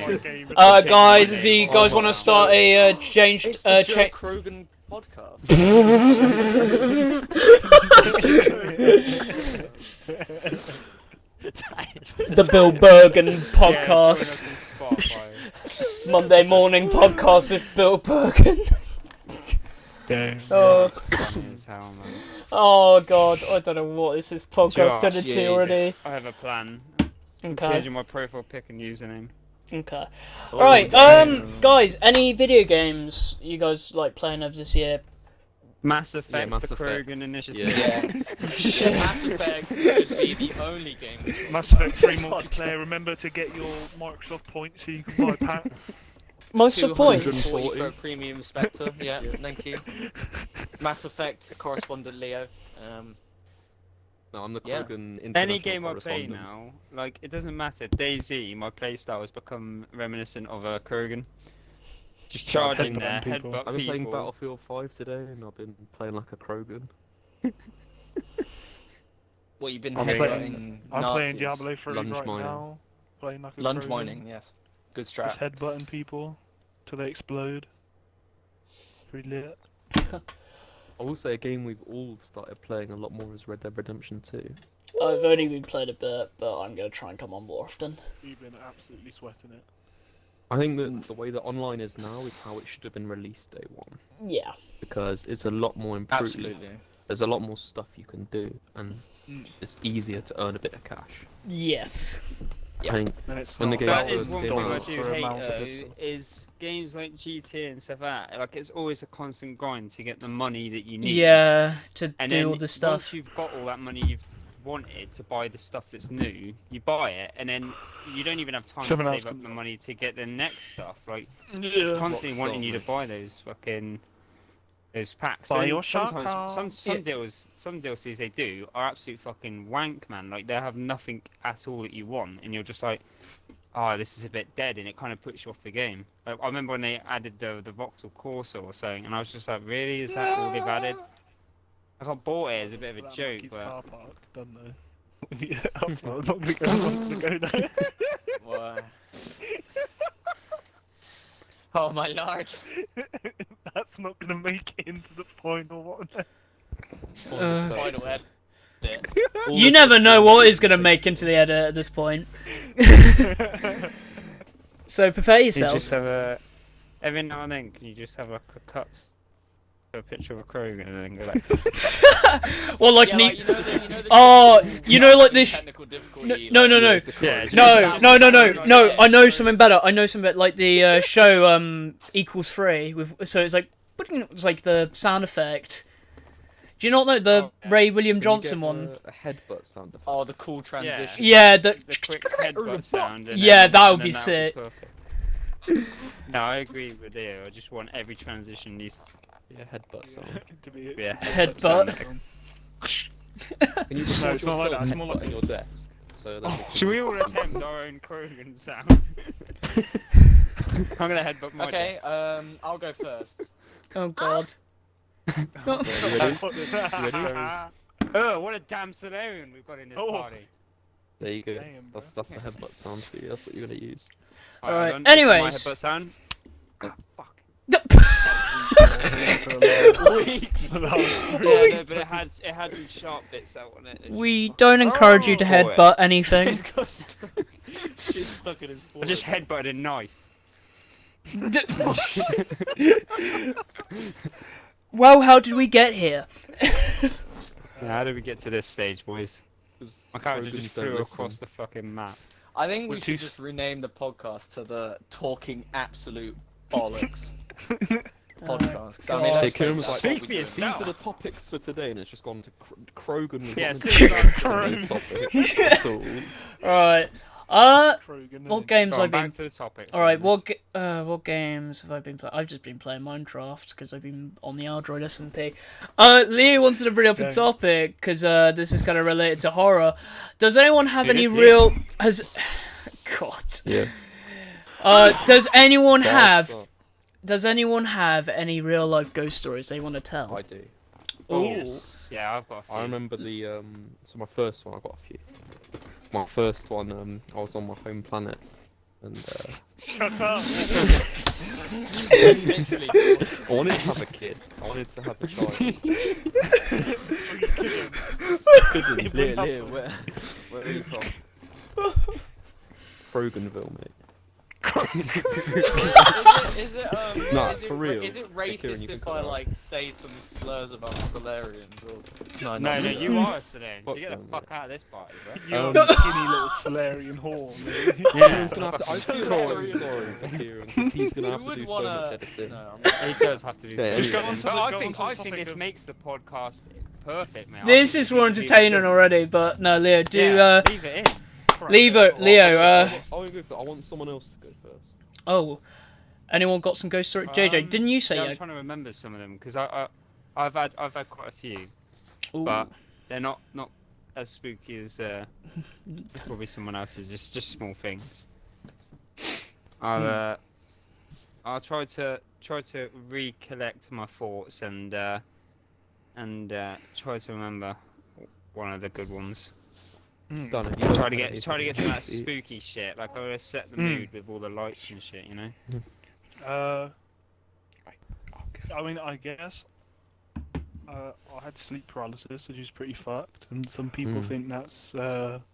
my game. Guys, if you guys want to start a changed It's the Joe change. Krogen podcast. The Bill Bergen Yeah, podcast. join us on Spotify. Monday morning podcast with Bill Bergen. Oh. Funny as hell, man. Oh God, I don't know what this is podcast Josh, turned into Jesus. already. I have a plan. Okay. Changing my profile pic and username. Okay. Oh, Alright, damn. guys, any video games you guys like playing over this year? Mass Effect, Mass the Effect. Krogen Initiative. Yeah. Mass Effect should be the only game. Mass Effect 3 multiplayer. Remember to get your Microsoft points so you can buy packs. Most of points. 240 for a premium Spectre. Yeah, thank you. Mass Effect correspondent Leo. No, I'm the Yeah. Krogan Any international game I play correspondent. now, like, it doesn't matter. DayZ, my playstyle has become reminiscent of a Krogan. Just charging there, headbutting people. headbutt I've been playing people. Battlefield 5 today, and I've been playing like a Krogan. Well, you've been I'm headbutting playing Nazis. Diablo 3 Lunge right mining. now. Playing like a Lunge Krogan. mining, yes. Good Just strat. headbutting people till they explode. Pretty lit. I will say a game we've all started playing a lot more is Red Dead Redemption 2. I've only been played a bit, but I'm gonna try and come on more often. You've been absolutely sweating it. I think that the way that online is now is how it should have been released day one, Yeah. because it's a lot more improved. Absolutely. There's a lot more stuff you can do, and Mm. it's easier to earn a bit of cash. Yes. Yeah. I think And it's When the not game That first is one came thing I out. do for hate amount of though, this. is games like GTA and stuff like that. Like, it's always a constant grind to get the money that you need. Yeah, to And do then all the stuff. once you've got all that money you've wanted to buy the stuff that's new, you buy it, and then you don't even have time Someone to else save up can- the money to get the next stuff. Like, it's Yeah. constantly What wanting you to stuff, buy those fucking There's packs. Buy but your shark sometimes cards. some DLCs they do are absolute fucking wank, man. Like they have nothing at all that you want, and you're just like, oh, this is a bit dead, and it kind of puts you off the game. Like, I remember when they added the Vauxhall Corsa or something, and I was just like, really, is that all they've added? I got bought it as a bit of a That joke, monkey's but car park, don't know. Yeah, I'm not gonna go there. Why? Oh my lord. That's not gonna make it into the final one. Final edit. You never know what is going to make into the edit at this point. So prepare you yourselves. just have a every now and then. Can you just have like a cut to a picture of a Krogen and then go back to Well, like, Yeah, like, you know the Oh, typical you know, like this. technical difficulty, No, no, no. Yeah, No. I know something better. Like the show equals 3 with. So it's like the sound effect. Do you not know the Ray William Johnson one? A headbutt sound effect. Oh, the cool transition. Yeah, the quick headbutt sound. And Yeah, then- that would and be then sick. perfect. No, I agree with you. I just want every transition needs Yeah, headbutt sound. To be to be a Headbutt. sound. Can you just No, watch it's not like that, yourself it's more like- headbutting your desk? So that we Should we all attempt our own Krogen sound? I'm gonna headbutt my Okay, desk. I'll go first. Oh God. Oh, what a damn Solarian we've got in this Oh. party. There you go. Damn, bro. That's the headbutt sound for you. That's what you're gonna use. Alright, hold on, this is my anyways. headbutt sound. Ah, fuck. Weeks. Yeah, no, but it had some sharp bits out on it. We don't encourage you to Oh. headbutt anything. He's got shit stuck in his I forehead. just headbutted a knife. Well, how did we get here? How did we get to this stage, boys? 'Cause My character Krogans just don't flew listen. across the fucking map. I think we Which should is- just rename the podcast to the Talking Absolute Bollocks podcast. 'cause I mean, God. let's Kieron face was it, like, that's what Speak we for do. yourself. These are the topics for today, and it's just gone to Krogan. Was Yeah, not as the soon as I- topics of these topics at all. Alright. Krogan, What innit? games Go on, I've been? back to the topic. Alright, what games have I been playing? I've just been playing Minecraft because I've been on the Android SMP. Leo wanted to bring up a Yeah. topic because this is kind of related to horror. Does anyone have any Good, real? God. Yeah. Does anyone Sad have? stuff. Does anyone have any real life ghost stories they want to tell? I do. Ooh. Yeah, I've got a few. I remember the so my first one. I got a few. My first one, I was on my home planet, and Shut up. Literally. I wanted to have a kid. I wanted to have a child. Couldn't. Leo, where are you from? Kroganville, mate. Is it Nah, is it, for real. Is it Kieron, racist you can if cut I that out. like say some slurs about Solarians or No, not? no, you are a Solarian. So Fuck get the them, fuck mate. out of this party, bro. You're a skinny little Solarian horn. Yeah, He's gonna have to, I feel Sorry. so sorry for Kieron, 'cause he's gonna have Who to do would so wanna... much editing. No, I'm He does have to do Yeah, something. go on to But the- I go think on to the I think topic this of- makes the podcast perfect, man. I This think is we more should leave it entertaining in. already, but no, Leo, do Yeah, leave it in. Leo, I won't go for, I want someone else to go first. Oh, anyone got some ghost story? JJ, didn't you say Yeah, yeah? I'm trying to remember some of them because I've had quite a few, Ooh. but they're not as spooky as probably someone else's. Just small things. I'll try to recollect my thoughts and try to remember one of the good ones. Done it. Try to get some of that spooky shit. Like I gotta set the mood with all the lights and shit, you know. I mean, I guess I had sleep paralysis, which is pretty fucked, and some people think that's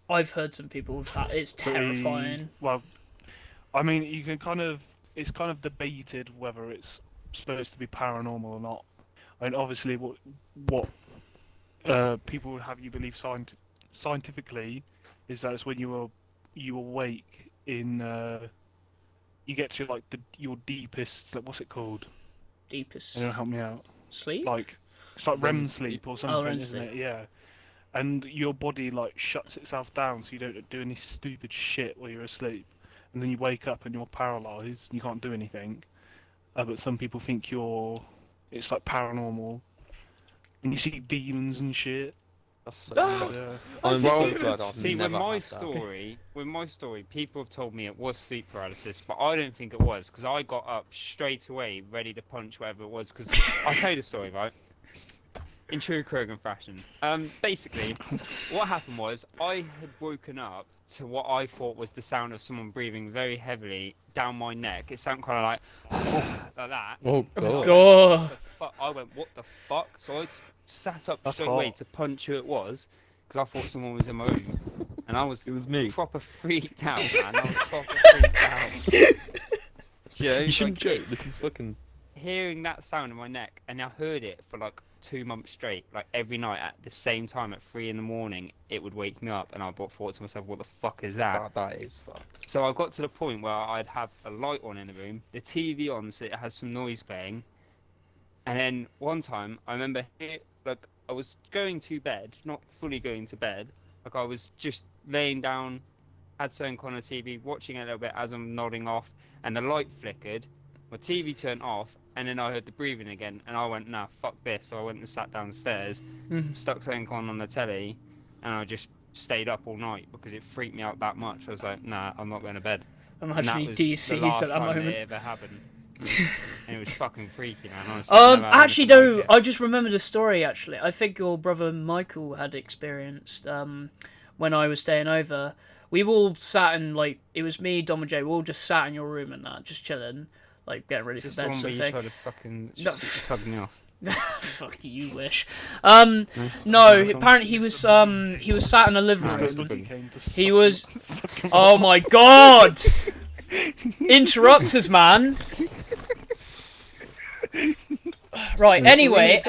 I've heard some people have had. It's pretty- terrifying. Well, I mean, you can it's kind of debated whether it's supposed to be paranormal or not. I mean, obviously, what people would have you believe scientifically is that it's when you awake in you get to like your deepest, like, what's it called? Deepest Anyone help me out? sleep. Like it's like REM REM sleep or Oh, something, REM isn't sleep. it? Yeah. And your body like shuts itself down so you don't do any stupid shit while you're asleep. And then you wake up and you're paralyzed and you can't do anything. But some people think you're It's like paranormal, and you see demons and shit. That's so Yeah. I'm so glad I've See, never with my had that. story, people have told me it was sleep paralysis, but I don't think it was because I got up straight away, ready to punch whatever it was. Because I'll tell you the story, right? In true Krogen fashion. Basically, what happened was I had woken up to what I thought was the sound of someone breathing very heavily down my neck. It sounded kind of like that. Oh god. God. I went, what the fuck? So I sat up That's straight away hot. to punch who it was because I thought someone was in my room, and I was It was me. proper freaked out, man. I was proper freaked out. Joe, You shouldn't like, joke. This is fucking. hearing that sound in my neck, and I heard it for like 2 months straight, like every night at the same time at 3 in the morning, it would wake me up, and I thought to myself, what the fuck is that? That is fucked. So I got to the point where I'd have a light on in the room, the TV on so it has some noise playing, and then one time I remember like I was going to bed, not fully going to bed, like I was just laying down, had something on the TV, watching it a little bit as I'm nodding off, and the light flickered, my TV turned off, and then I heard the breathing again, and I went, nah, fuck this. So I went and sat downstairs, stuck something on the telly, and I just stayed up all night because it freaked me out that much. I was like, nah, I'm not going to bed. I'm And that actually was the DC's last at that time moment. it ever happened. And it was fucking freaky, man. Honestly, I've never had Actually, anything though, like it. I just remembered a story. Actually, I think your brother Michael had experienced when I was staying over. We all sat in like it was me, Dom, and Jay. We all just sat in your room and that, just chilling, like getting ready It's for just the bed. one where Sort you of try to fucking No. tug me off. thing. Fuck you, wish. No? No, That's one. apparently he was sat in the living Mr. room. Boogie. Came to He suck was. him- suck him Oh off. my god! Interrupters, man. Right. Anyway.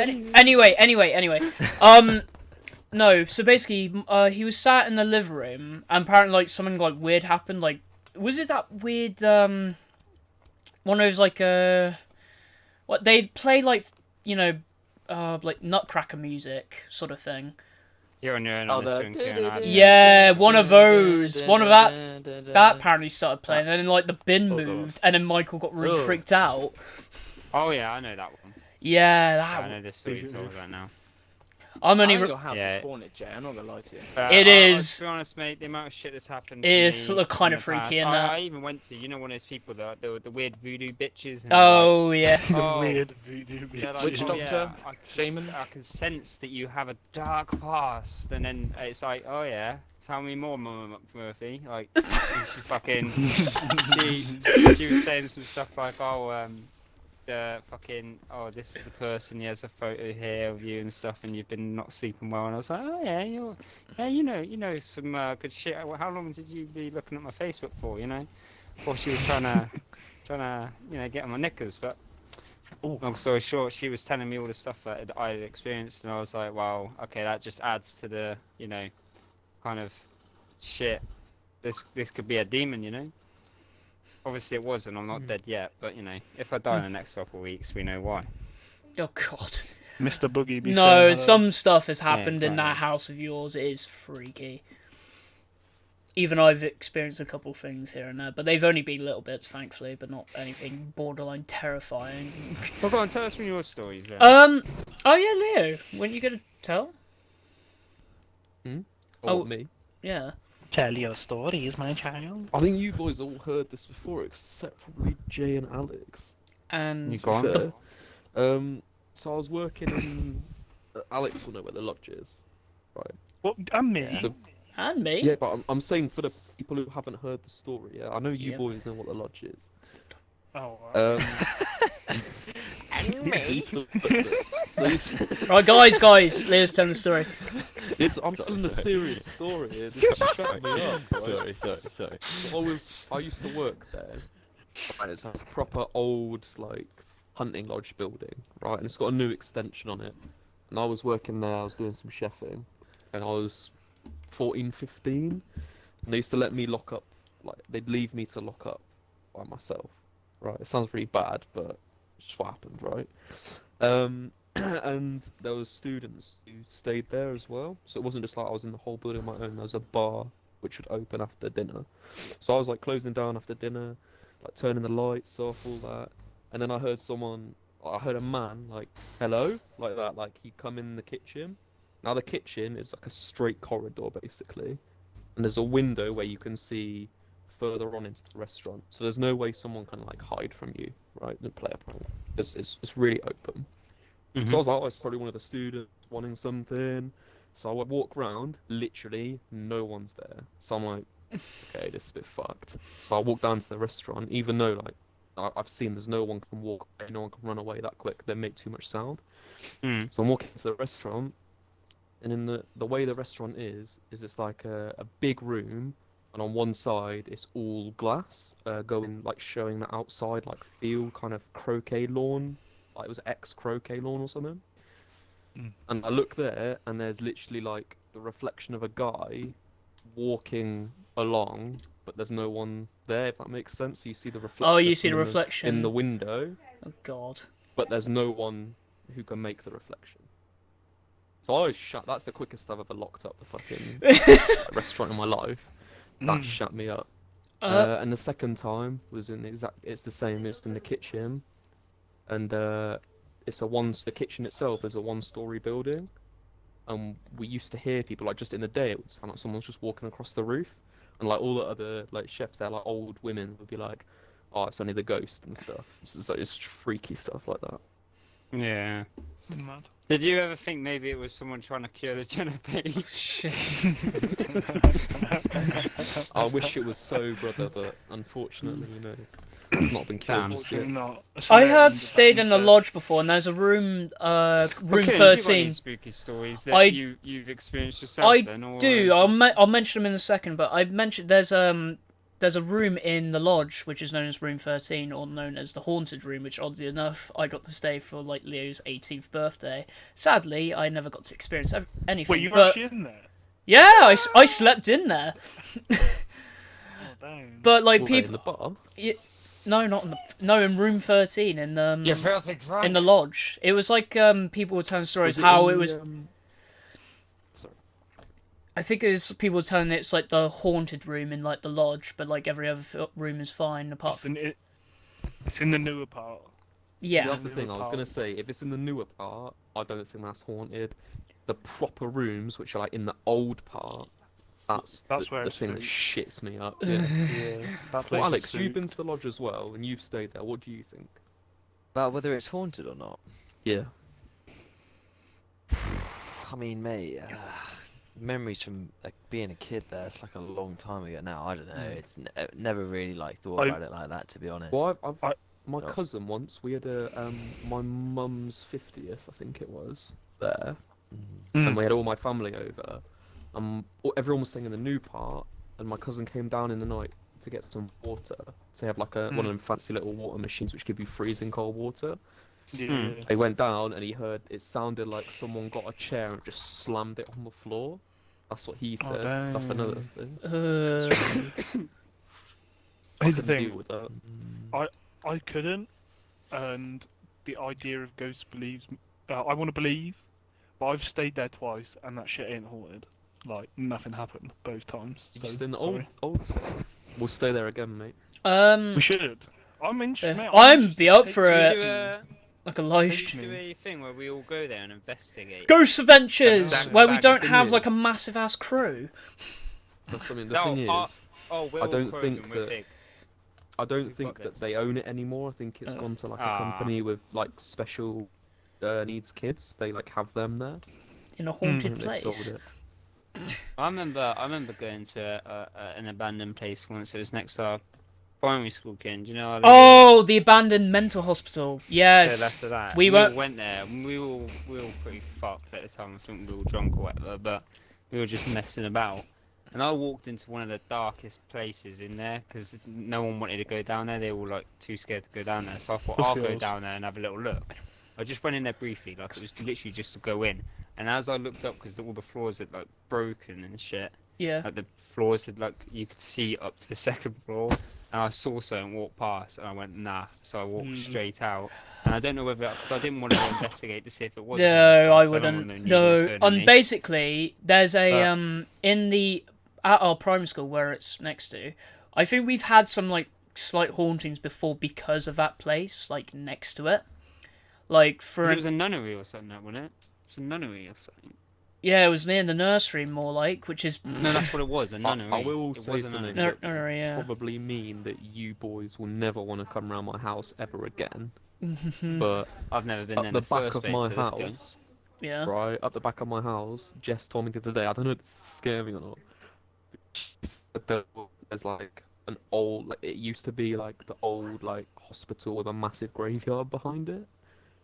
No. So basically, he was sat in the living room, and apparently, like something like weird happened. Like, was it that weird? One of those like what they play like like Nutcracker music sort of thing. You're on your own Oh, on this the- one, Kieron. I had- Yeah, one of those. One of that apparently started playing, and then like the bin Oh, God. moved, and then Michael got really Ugh. freaked out. Oh yeah, I know that one. Yeah, I that. know this story you're talking about now. I'm I only. think your house Yeah. is haunted, Jay. I'm not gonna lie to you. It is. To be honest, mate, the amount of shit that's happened. It to is me sort of kind in of the past- freaky in that. I even went to, one of those people that the weird voodoo bitches. And Oh yeah. The Oh, weird voodoo they're bitch. like, Witch oh, doctor? yeah, I can Shaman? I can sense that you have a dark past, and then it's like, oh yeah, tell me more, Mama Murphy. Like, and she fucking, she was saying some stuff like, this is the person. He has a photo here of you and stuff, and you've been not sleeping well. And I was like, oh yeah, you know some good shit. How long did you be looking at my Facebook for? Or she was trying to get on my knickers. But long story short, she was telling me all the stuff that I had experienced, and I was like, wow, okay, that just adds to the kind of shit. This could be a demon, Obviously it wasn't. I'm not dead yet, but if I die in the next couple of weeks, we know why. Oh god. Mr. Boogie be saying No, hello. some stuff has happened in that exactly. house of yours. It is freaky. Even I've experienced a couple things here and there, but they've only been little bits, thankfully, but not anything borderline terrifying. Well, go on, tell us from your stories then. Oh yeah, Leo. When you gonna tell? Oh, me. Yeah. Tell your stories, my child. I think you boys all heard this before, except probably Jay and Alex. And You go on. Fair. So I was working in. Alex will know where the lodge is, right? What? And me. Yeah. So- and me. Yeah, but I'm saying for the people who haven't heard the story. Yeah, I know you Yep. boys know what the lodge is. Oh. And me. Right, guys, Leo's telling the story. I'm telling a serious story. Here. This shut me up. Right? Sorry. I used to work there, and it's a proper old hunting lodge building, right? And it's got a new extension on it. And I was working there. I was doing some chefing, and I was 14, 15. And they used to let me lock up. They'd leave me to lock up by myself. Right? It sounds really bad, but it's just what happened, right? And there was students who stayed there as well. So it wasn't just like I was in the whole building on my own. There was a bar which would open after dinner. So I was closing down after dinner, turning the lights off, all that. And then I heard someone I heard a man like, hello, like that, like he'd come in the kitchen. Now the kitchen is like a straight corridor basically, and there's a window where you can see further on into the restaurant. So there's no way someone can like hide from you, right, and play a prank. It's really open. So I was like, oh, it's probably one of the students wanting something. So I would walk around, literally no one's there. So I'm like, okay, this is a bit fucked. So I walk down to the restaurant, even though like I've seen there's no one can walk away, no one can run away that quick. They make too much sound. So I'm walking to the restaurant, and in the way the restaurant is it's like a big room, and on one side it's all glass, going like showing the outside like field kind of croquet lawn, like it was ex-croquet lawn or something. And I look there, and there's literally like the reflection of a guy walking along, but there's no one there, if that makes sense. So you see the reflection. Oh, you see the reflection in the window. Oh God. But there's no one who can make the reflection. So I shut. That's the quickest I've ever locked up the fucking restaurant in my life. That shut me up. And the second time was in it's the same. It's in the kitchen, and the kitchen itself is a one-story building. And we used to hear people like just in the day it would sound like someone's just walking across the roof, and like all the other like chefs there, like old women would be like, "Oh, it's only the ghost" and stuff. So it's freaky stuff like that. Yeah. Mad. Did you ever think maybe it was someone trying to cure the Jenner page? I wish it was so, brother, but unfortunately, it's not been cured just yet. Unfortunately not. I have stayed in the lodge before, and there's a room, room Okay, 13. Have you got any spooky stories that you've experienced yourself? I then, or do. is I'll mention them in a second, but I mentioned there's a room in the lodge which is known as room 13, or known as the haunted room, which oddly enough I got to stay for like Leo's 18th birthday. Sadly, I never got to experience anything. Wait, you were but actually in there? yeah, I slept in there. Oh, damn. But like Were they in people, the bar? no, not in room 13 in You're filthy drunk. in the lodge. It was like people were telling stories Was how in it the, was. Sorry. I think it was people were telling it's like the haunted room in like the lodge, but like every other room is fine apart from It's in the newer part. yeah. That's the thing. I was gonna say, if it's in the newer part, I don't think that's haunted. The proper rooms, which are like in the old part, that's where the it's thing that spooky. shits me up. Yeah. That place Well, is Alex, you've spooked. been to the lodge as well, and you've stayed there. What do you think? About whether it's haunted or not. Yeah. I mean, mate, memories from like being a kid there. It's like a long time ago now. I don't know. It's never really like thought about it like that, to be honest. Well, my Oh. cousin once, we had my mum's 50th, I think it was, there, and we had all my family over. Everyone was staying in the new part, and my cousin came down in the night to get some water. So they have like one of them fancy little water machines which give you freezing cold water. Yeah. He went down and he heard it sounded like someone got a chair and just slammed it on the floor. That's what he said. So that's another thing. Here's the I couldn't thing. deal with that. I couldn't, and the idea of ghosts believes. I want to believe, but I've stayed there twice, and that shit ain't haunted. Like nothing happened both times. You So, just in the sorry. old set. We'll stay there again, mate. We should. I'm interested. mate, I'm interested. be up Take for me. Do it. a, Like a live do stream. a thing where we all go there and investigate. Ghost Adventures, Exactly. where we Back don't in have years. like a massive ass crew. That's, I mean, the No, thing is, Will I don't Krogen, think we're that- big. I don't We've think got that this. they own it anymore. I think it's gone to like a company with like special needs kids. They like have them there. In a haunted And they've sold place. it. I remember going to an abandoned place once. It was next to our primary school, Ken. Do you know? Oh, the abandoned mental hospital. Yes. After that, We we were- all went there. And we were pretty fucked at the time. I think we were drunk or whatever, but we were just messing about. And I walked into one of the darkest places in there because no one wanted to go down there. They were like too scared to go down there. So I thought I'll go down there and have a little look. I just went in there briefly, like it was literally just to go in. And as I looked up, because all the floors had like broken and shit, Yeah. like the floors had like you could see up to the second floor. And I saw something walk past, and I went nah. So I walked straight out. And I don't know whether because I didn't want to investigate to see if it was. No, I wouldn't. No. And basically, there's a at our primary school where it's next to. I think we've had some like slight hauntings before because of that place, like next to it. Like 'Cause it was a nunnery or something, wasn't it? It's a nunnery or something. yeah, it was near the nursery more like, which is No, that's what it was, a nunnery. I will It say was a something nunnery. that nursery, yeah. probably mean that you boys will never want to come around my house ever again. But I've never been at there in the the back first of place, my so that's good. house, Yeah. right, at the back of my house, Jess told me the other day, I don't know if this is scary or not, she said that there's like an old, like it used to be like the old like hospital with a massive graveyard behind it.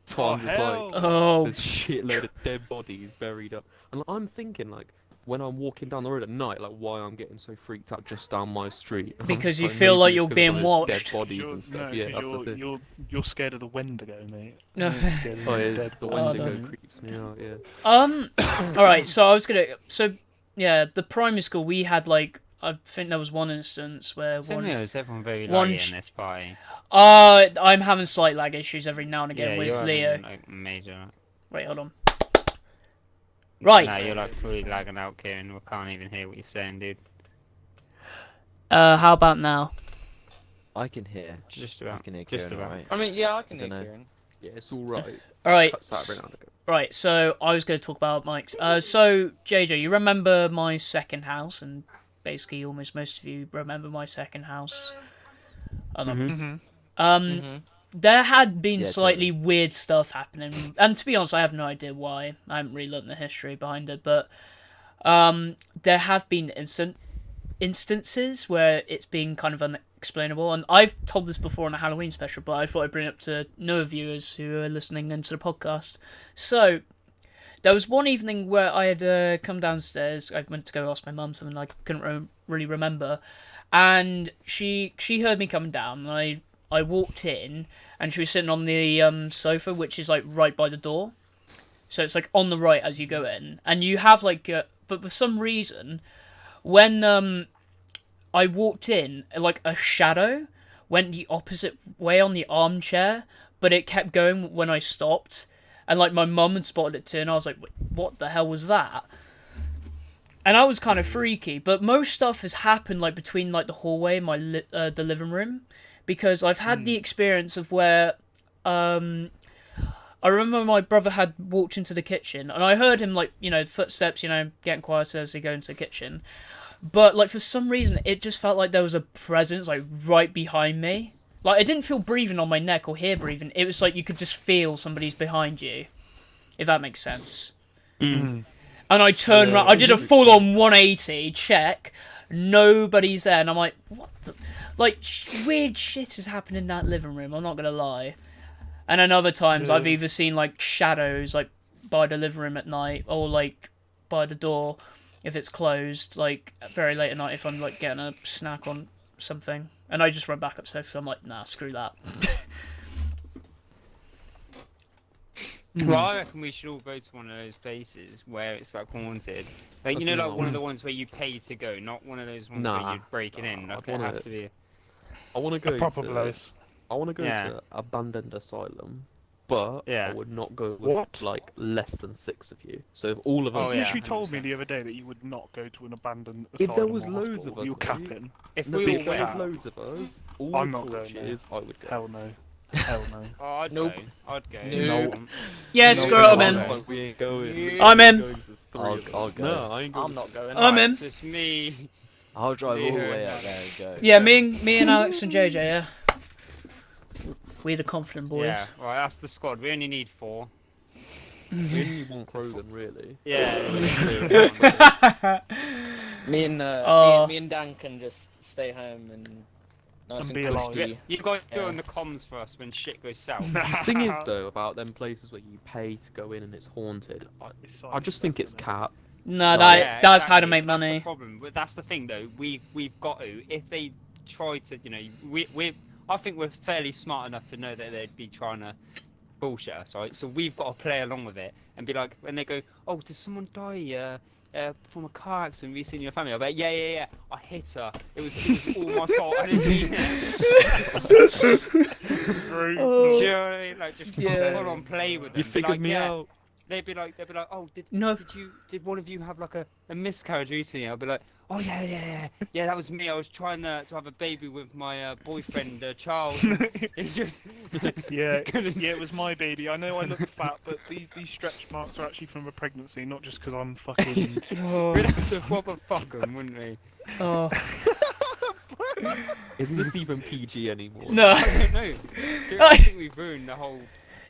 So Oh, I'm just hell. like, Oh, there's shitload of dead bodies buried up. And I'm thinking like, when I'm walking down the road at night, like why I'm getting so freaked out just down my street. And I'm because just you like, feel like maybe it's you're 'cause of being the watched. Dead bodies and stuff. Yeah, that's the thing. you're scared of the Wendigo, mate. No. You're scared of Oh, the yeah, dead the body. Wendigo don't. creeps me out. Yeah. All right. So I was gonna. So yeah, the primary school we had like I think there was one instance where So one. yeah, is everyone very one laggy ch- in this party? I'm having slight lag issues every now and again Yeah, with you're Leo. having, like, major. Wait, hold on. Right. Nah, you're like fully lagging out, Kieran. We can't even hear what you're saying, dude. How about now? I can hear. Just I about. can hear Just Kieran, about. alright. I mean, yeah, I can hear Dunno. Kieran. Yeah, it's all right. All right. Cuts out every now and again. Right. So I was going to talk about Mike's. So JJ, you remember my second house, and basically almost most of you remember my second house. Mhm. Mhm. There had been Yeah, slightly weird stuff happening, and to be honest, I have no idea why. I haven't really learned the history behind it, but there have been instances where it's been kind of unexplainable, and I've told this before on a Halloween special, but I thought I'd bring it up to newer viewers who are listening into the podcast. So, there was one evening where I had come downstairs. I went to go ask my mum something I couldn't really remember, and she heard me coming down, and I walked in, and she was sitting on the sofa, which is like right by the door. So it's like on the right as you go in, and you have like, but for some reason, when I walked in, like a shadow went the opposite way on the armchair, but it kept going when I stopped, and like my mum had spotted it too, and I was like, "What the hell was that?" And I was kind of freaky, but most stuff has happened like between like the hallway and my the living room, because I've had the experience of where I remember my brother had walked into the kitchen, and I heard him, like, footsteps, getting quieter as they go into the kitchen. But, like, for some reason, it just felt like there was a presence, like, right behind me. Like, I didn't feel breathing on my neck or hear breathing. It was like you could just feel somebody's behind you, if that makes sense. And I turned around, I did a full-on 180, check, nobody's there, and I'm like, what the... Like, weird shit has happened in that living room, I'm not gonna lie. And then other times I've either seen like shadows like by the living room at night, or like by the door if it's closed, like very late at night if I'm like getting a snack on something, and I just run back upstairs, so I'm like, nah, screw that. Well, I reckon we should all go to one of those places where it's like haunted. Like, That's like not one of one. the ones where you pay to go, not one of those ones Nah. where you break it in. Nah, Like, I'd it wanna- has to be. I want to go A proper to. place. I want to go Yeah. to abandoned asylum, but Yeah. I would not go with What? like less than 6 of you. So if all of us, Oh, You yeah, literally told me 100%. the other day that you would not go to an abandoned If there asylum was or loads hospital. of us, You're mate. capping. If no, we but all if there was went, loads of us, all I'm the not going, torches, I would go. Hell no. Hell no. oh, I'd Nope. go. I'd go. Nope. Yeah, No, screw it, no, I'm no, in. no. Like, we ain't going. Yeah. we I'm ain't in. going 'cause there's 3 I'll- of us. I'll go. No, I ain't going. I'm not going. I'm in. So it's me. I'll drive all the Yeah. way up there and go. Yeah, me and Alex and JJ, yeah. We're the confident boys. Yeah, right, that's the squad. We only need 4. We only need one Krogen, really. Yeah. Me and Oh. me and Dan can just stay home and nice And and, be alive. cushy. You've got to go Yeah. on the comms for us when shit goes south. The thing is, though, about them places where you pay to go in and it's haunted, I just think it's cap. No, Right. Yeah, that's how to exactly, make that's money. the problem. But that's the thing, though. We've got to. If they try to, I think we're fairly smart enough to know that they'd be trying to bullshit us, right? So we've got to play along with it and be like, when they go, "Oh, did someone die from a car accident recently in your family?" I'll be like, yeah. I hit her. It was all my fault. I didn't mean it. Oh. Do you know what I mean? Like, just Yeah. full on play with them. You Be figured like, me yeah. out. They'd be like, "Oh, No. did one of you have like a miscarriage recently?" I'll be like, oh yeah, that was me. I was trying to have a baby with my boyfriend Charles. It's just Yeah, it was my baby. I know I look fat, but these stretch marks are actually from a pregnancy, not just because I'm fucking. we'd have to proper fuck them, wouldn't we? Oh. Is this even PG anymore? No. I don't know. I think we've ruined the whole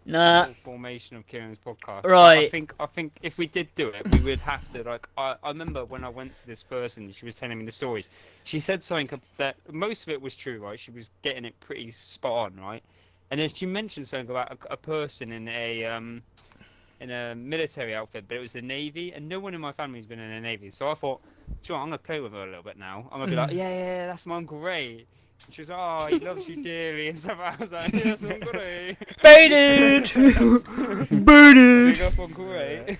Nah. formation of Kieron's podcast. Right. I think if we did do it, we would have to like. I remember when I went to this person, she was telling me the stories. She said something that most of it was true, right? She was getting it pretty spot on, right? And then she mentioned something about a person in a military outfit, but it was the Navy, and no one in my family's been in the Navy. So I thought, sure, I'm gonna play with her a little bit now. I'm gonna be like, yeah, that's my Uncle Ray. She was like, oh, he loves you dearly and stuff. I was like, yeah, that's Uncle Ray. Baited! Baited! Big up Uncle Ray.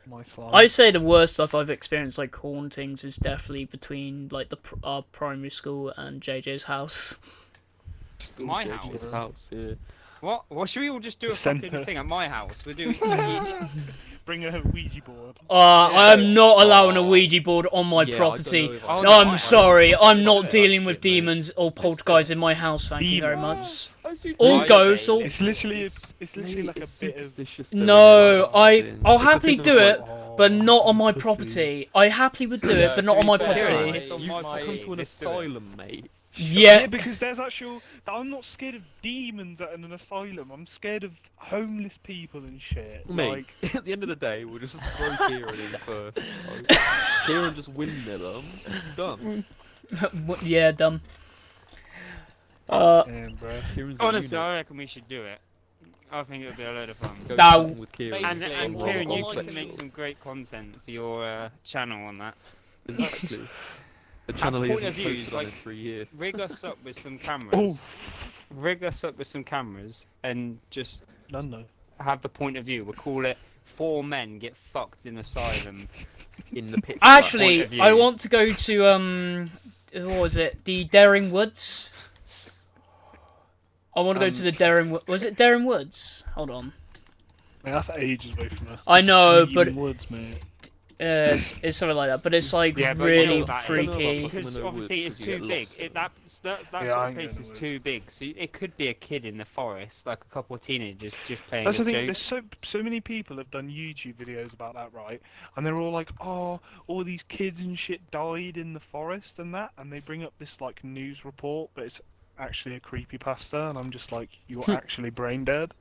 My slime. I say the worst stuff I've experienced, like hauntings, is definitely between like our primary school and JJ's house. My JJ's house. yeah. What? Well, should we all just do a Centre. fucking thing at my house? We're doing. Bring a Ouija board. I am not allowing a Ouija board on my Yeah, I property. don't know Oh, if No, no, I'm I- sorry. I'm not that dealing shit, with mate. demons or poltergeists in my house. Thank you very much. All All ghosts. All It's literally like a bit of. no. I'll It's a happily thing do of, it, like, but not on my pussy. property. I happily would do it, but not on my to be fair, property. it's on You my- come to an let's do it. asylum, mate. Yeah. because there's actual. I'm not scared of demons at an asylum. I'm scared of homeless people and shit. Mate, Like, at the end of the day, we'll just throw Kieron in first. Like, Kieron just windmill them. Done. Yeah, dumb. damn, bro. Kieron's a Honestly, unit. I reckon we should do it. I think it would be a load of fun. Go Now- chatting with Kieron. Basically, And well, Kieron, you all I can can make do- some great content for your channel on that. Exactly. The channel point hasn't of view, posted on like, in 3 years. Rig us up with some cameras. Oh, Rig us up with some cameras and just no. have the point of view. We'll call it 4 men get fucked in asylum. In the pit. point of Actually, view. I want to go to what was it? The Daring Woods. I want to go to the Daring. Was it Daring Woods? Hold on. Man, that's ages away from us. I know, but- Sweden Woods, mate. It's something like that, but it's like Yeah, but really you know that is- freaky. Because Fucking obviously woods, it's 'cause you too get big. lost That Yeah, sort I of ain't place going is to too big. So it could be a kid in the forest, like a couple of teenagers just playing That's a the thing. joke. There's so many people have done YouTube videos about that, right? And they're all like, "Oh, all these kids and shit died in the forest and that," and they bring up this like news report, but it's actually a creepypasta, and I'm just like, "You're actually brain dead."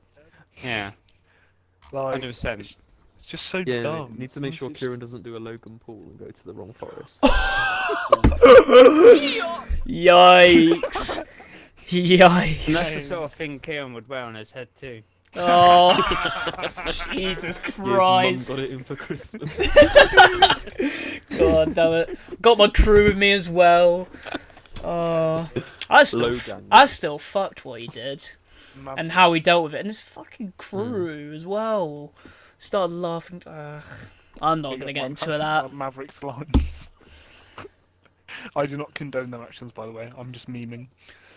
Yeah, Like, 100%. it's just so Yeah, dumb. need to make sure It's Kieron doesn't do a Logan Paul and go to the wrong forest. Yikes! Yikes! And that's the sort of thing Kieron would wear on his head too. Oh, Jesus Yeah, his mum Christ! got it in for Christmas. God damn it! Got my crew with me as well. I still fucked what he did Mad- and how he dealt with it, and his fucking crew as well. Started laughing. I'm not gonna get into that. Maverick slimes. I do not condone their actions, by the way. I'm just memeing.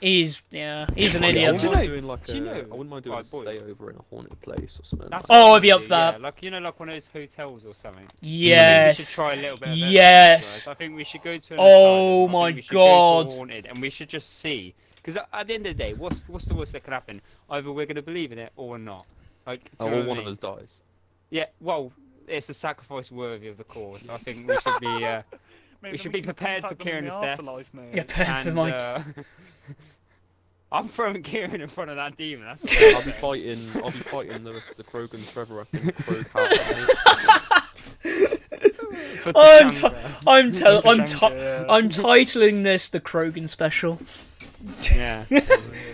He's an I idiot. wouldn't Do you mind know- doing like do you a, know- I wouldn't mind doing a Right, boys. stay over in a haunted place or something. That's Oh, what I'd be I up would for do, yeah. that. Like like one of those hotels or something. We should Yes. try a little bit of everything, Yes. guys. I think we should go to an Oh asylum. I my think we should go to God. a haunted, and we should just see. Because at the end of the day, what's the worst that could happen? Either we're going to believe in it or not. Like, do you know or what I one of mean? us dies. Yeah, well, it's a sacrifice worthy of the cause. I think we should be. Mate, We then should be can prepared for contact them in Kieran's the death. afterlife, mate. Yeah, perfect, and, Mike. I'm throwing Kieran in front of that demon. That's I'll be fighting. I'll be fighting the Krogans forever. I think Krog for I'm Tachanka. I'm titling this the Krogen special. Yeah.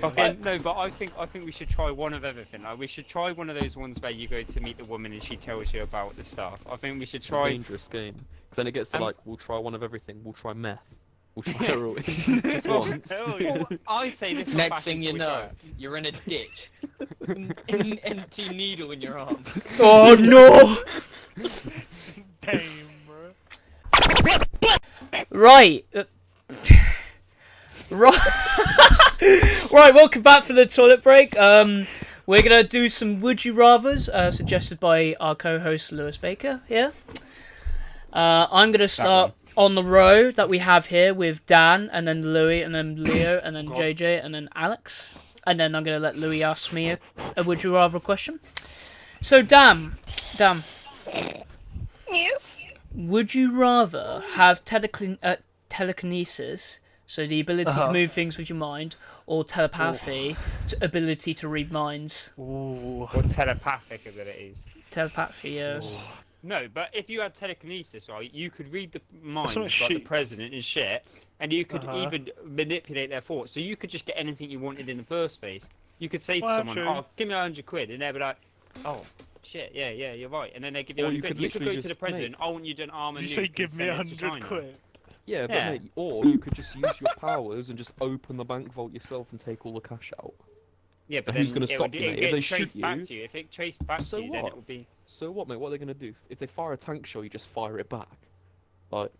Okay, no, but I think we should try one of everything. Like we should try one of those ones where you go to meet the woman and she tells you about the stuff. I think we should It's a try. dangerous game. 'Cause then it gets to Um, like, we'll try one of everything. We'll try meth. We'll try heroin. Just Well, once. Hell yeah. Well, I say this. Next back thing you until we know, try it. you're in a ditch. An empty needle in your arm. Oh no! Damn, bro. Right. Right. Right. Welcome back for the toilet break. We're gonna do some would you rather's suggested by our co-host Lewis Baker here. I'm gonna start on the row that we have here with Dan, and then Louis, and then Leo, and then JJ, and then Alex, and then I'm gonna let Louis ask me a would you rather question. So Dan, would you rather have telekinesis, so the ability to move things with your mind, or telepathy, ability to read minds? Or telepathic abilities. Telepathy, yes. No, but if you had telekinesis, right, you could read the minds of like, the president and shit, and you could even manipulate their thoughts. So you could just get anything you wanted in the first place. You could say to someone, "Oh, give me £100," and they'd be like, "Oh, shit, yeah, you're right." And then they give you £100. You could go to the president. I want you to arm a nuke. You say, "Give me £100." Yeah, but mate, or you could just use your powers and just open the bank vault yourself and take all the cash out. Yeah, but who's going to stop you, mate? If they shoot you, if it traced back to you, then it would be. So what, mate? What are they going to do? If they fire a tank shell, you just fire it back. Like.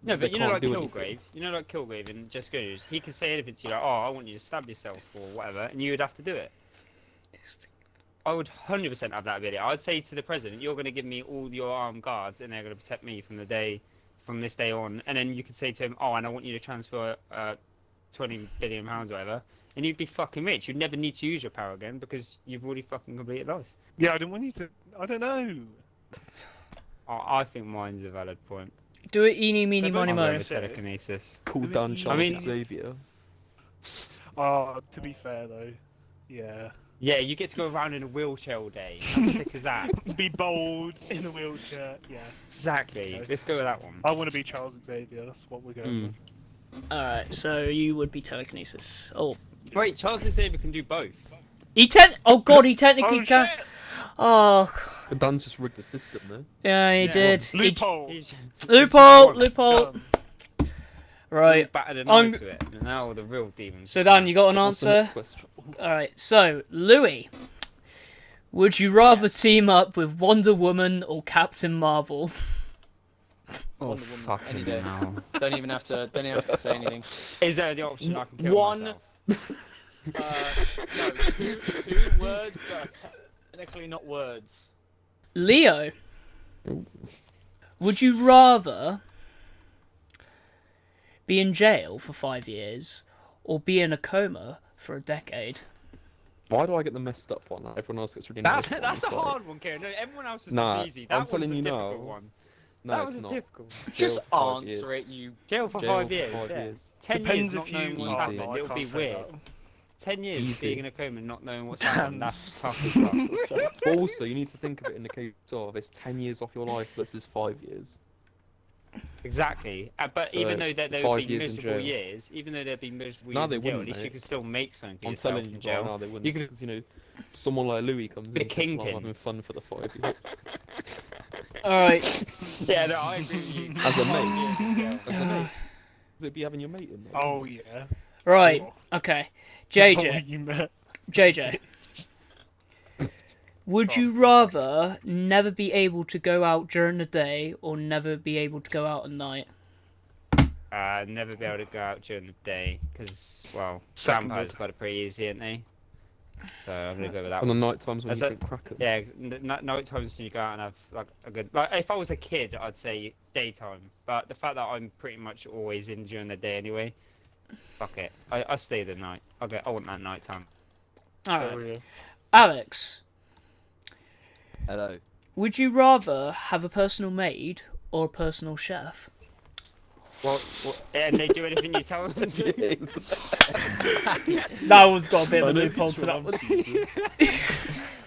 No, but you know, like Kilgrave and Just Goes, he could say anything to you, like, "Oh, I want you to stab yourself" or whatever, and you would have to do it. I would 100% have that ability. I'd say to the president, "You're going to give me all your armed guards, and they're going to protect me from this day on." And then you could say to him, "Oh, and I want you to transfer 20 billion pounds, or whatever." And you'd be fucking rich. You'd never need to use your power again because you've already fucking completed life. Yeah, I don't want you to. I don't know. I think mine's a valid point. Do it eeny, meeny, miny, mo. Telekinesis. Cool down Charles Xavier. To be fair though, yeah. Yeah, you get to go around in a wheelchair all day. How sick is that? Be bold in a wheelchair, yeah. Exactly. Okay. Let's go with that one. I want to be Charles Xavier. That's what we're going with. Alright, so you would be telekinesis. Oh. Wait, Charles Xavier can do both. He technically can. Shit. Oh. Dan's just rigged the system, though. Yeah, he did. Loophole. Loophole. Right. Battered an eye to it. And now the real demons. So Dan, you got an answer? Alright, so Louis, would you rather team up with Wonder Woman or Captain Marvel? Wonder Woman, any day. Don't even have to say anything. Is there the option I can kill myself? No, two words that are technically not words. Leo, would you rather be in jail for 5 years or be in a coma for a decade? Why do I get the messed up one? Everyone else gets really nice. That's a hard one, Kieron. No, everyone else is easy. I'm telling you now. One. No, that was not. difficult. Just answer it, you. Jail for 5 years. 10 Depends years not if knowing you what's happened. I It'll be can't say weird. that. 10 years Easy. being in a coma and not knowing what's happened. That's tough as well. Also, you need to think of it in the case of it's 10 years off your life versus 5 years. Exactly. But So, even though there 5 would be years in miserable jail. years, even though there'd be miserable No, years they in jail, at wouldn't, least you mate. could still make something for I'm yourself telling you, in jail. no, they wouldn't. You could- Because, someone like Lewi comes The in. kingpin. I'm having fun for the 5 years. Alright. Yeah, no, I agree with you. As a mate. Yeah. As a mate. So it'd be having your mate in there. Oh yeah. Right. Okay. Oh, JJ. you met. JJ. Would you rather never be able to go out during the day or never be able to go out at night? Never be able to go out during the day because, well, Seconded. vampires got it pretty easy, ain't they? So I'm gonna go with that On the one. night times when As you a- drink crackers. Yeah, night times when you go out and have like a good. Like if I was a kid, I'd say daytime. But the fact that I'm pretty much always in during the day anyway, fuck it. I stay the night. I want that night time. Alright. Alex, Hello. would you rather have a personal maid or a personal chef? And they do anything you tell them to. That one's got a bit of a loophole to that one.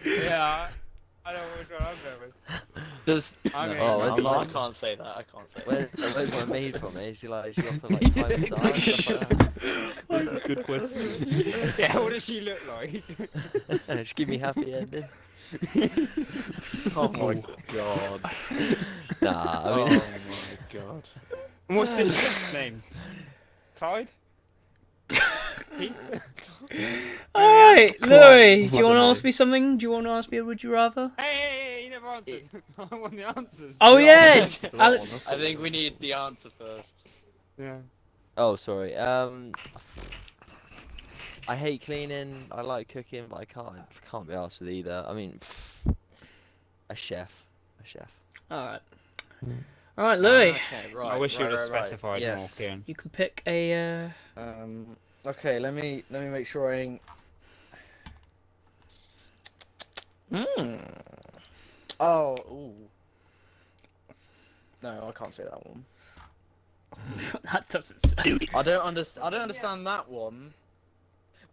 Yeah, I don't know which one I'm going with. I can't say that. I can't say that. Where's my maid from? Is she off for like 5 stars stuff like that? Good question. Yeah, what does she look like? Just give me happy ending. Oh my god. Nah, I Oh mean, my god. And what's his chef's name? Clyde? Heath? Alright, Louis, do you I want to don't ask me something? Do you want to ask me a would you rather? Hey, you never answered. I want the answers. Oh yeah, That one, Alex. I think we need the answer first. Yeah. oh sorry. I hate cleaning. I like cooking, but I can't be asked with either. I mean, a chef. Alright. All right, Louis, Okay, right. I wish you would have right. specified Yes. more, Kieran. you can pick a. Okay, let me make sure I ain't. Oh, ooh. No, I can't say that one. That doesn't sound. I don't understand that one.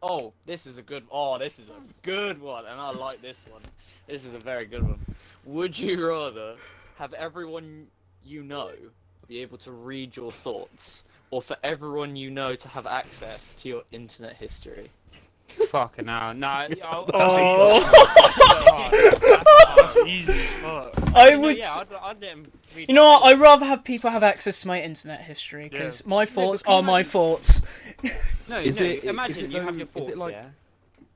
Oh, this is a good. Oh, this is a good one, and I like this one. This is a very good one. Would you rather have everyone you know be able to read your thoughts, or for everyone you know to have access to your internet history? Fucking hell. No. That's easy as fuck. I would. Yeah, I'd let him read. You know what? I'd rather have people have access to my internet history because my thoughts can you are my imagine- thoughts. No, Is no. it- Imagine is it you have though- your is it thoughts, like- yeah.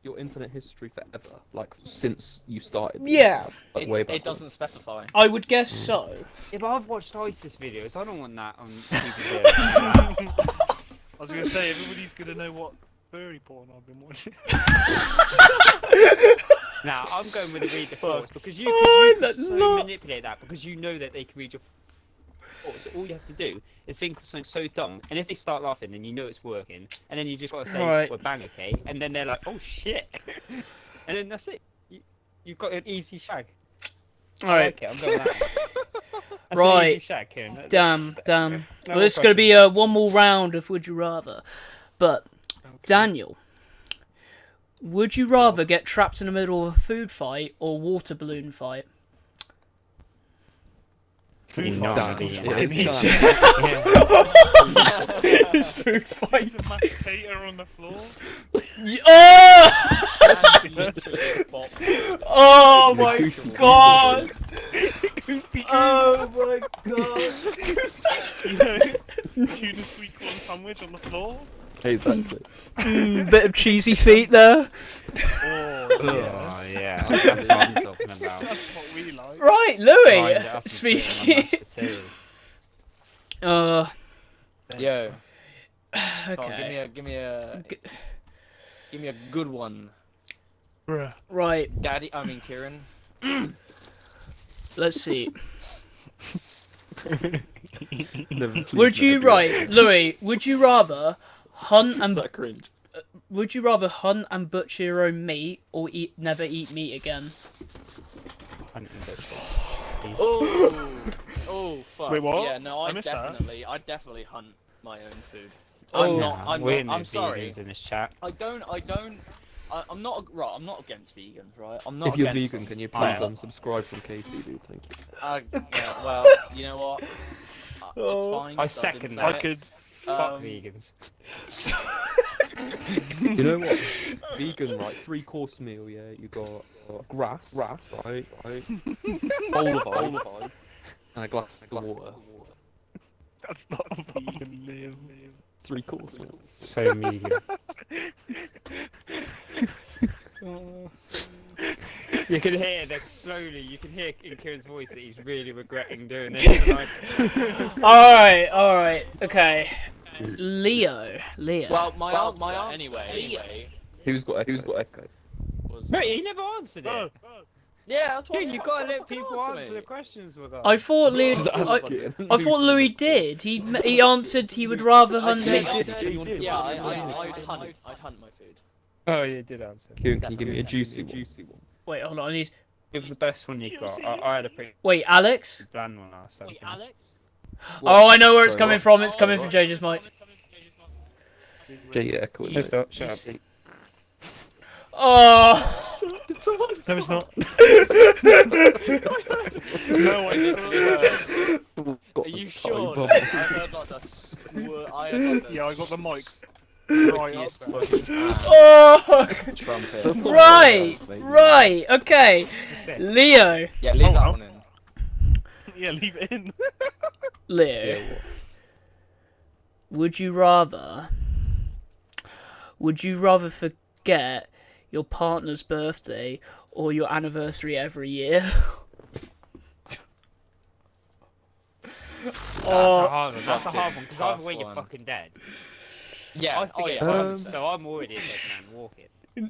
Your internet history forever, like since you started. Yeah. Like way back. It doesn't specify. I would guess so. If I've watched ISIS videos, I don't want that on stupid I was gonna say everybody's gonna know what furry porn I've been watching. Now I'm going with the read the thoughts because you Oh, can that's so not- manipulate that because you know that they can read your thoughts. So all you have to do is think of something so dumb, and if they start laughing, then you know it's working, and then you just gotta say, Right. "Well, bang, okay," and then they're like, "Oh shit," and then that's it. You've got an easy shag. All I right. like it. I'm going with that. That's Right. an easy shag, Kieran. Damn. No Well, more this is going to be one more round of Would You Rather. But, Daniel, would you rather get trapped in the middle of a food fight or water balloon fight? Food No, fight. it's It's done. done. It's food He's fight. a mashed potato on the floor. Oh! That's literally a bop. Oh my Actual god! Goofy Oh my god! you know, tuna sweet corn sandwich on the floor. Exactly. Bit of cheesy feet there. Oh, yeah. Oh yeah, that's what I'm talking about. That's what we like. Right, Grind it up Louis. and put it on Speaking. mashed potatoes. Yo, Okay. come on, give me a good one, Bruh. Right. Kieran. Let's see. Never, please Would you never do right, Louis? Would you rather hunt and cringe? would you rather hunt and butcher your own meat or never eat meat again? Oh, fuck. Wait, what? Yeah, no, I I missed that. definitely hunt my own food. Oh. I'm sorry. In this chat. I'm not against vegans, right? I'm it. not If you're against vegan, them. can you I please am. unsubscribe from Katie, dude? Thank you. Yeah, well, you know what? It's fine. I 'cause second didn't that. say I it. could. Fuck vegans. You know what? Vegan, right? 3-course meal, yeah. You got grass, right? Bowl of ice, and a glass of water. That's not a vegan meal. 3-course meal. So medium. You can hear that slowly. You can hear in Kieran's voice that he's really regretting doing this tonight. All right, okay. Leo. Well, my answer, Leo. anyway, Who's got echo? was Mate, he never answered it. Oh, yeah. That's what Kieran, you gotta let fucking people answer the me. questions with us. I thought Leo. Just ask I it. thought Louis did. He answered he would rather I hunt. said- He I did, said- he wanted to yeah, answer. I'd hunt my food. Oh, you did answer. Kieran, can you give me a juicy one? Wait, hold on. I need. Give the best one you got. I had a pretty Wait, Alex. bland one last time. Oh, I know where it's Sorry, coming what? from. It's coming from JJ's mic. Yeah, cool. Just stop, shut up. Oh. no, it's not. No, I didn't. Are you sure? I heard like the squirt. I heard like the Yeah, I got the mic right up squirtiest there. fucking Oh. trumpet. That's not Right. bad, mate. Right. Okay. Leo. Yeah, leave Oh, that wow. one in. Yeah, leave it in. Leo. Yeah, what? Would you rather forget your partner's birthday or your anniversary every year? That's a hard one. That's a hard one because Tough either way you're one. fucking dead. Yeah. I forget, yeah. so I'm already a dead man walking. I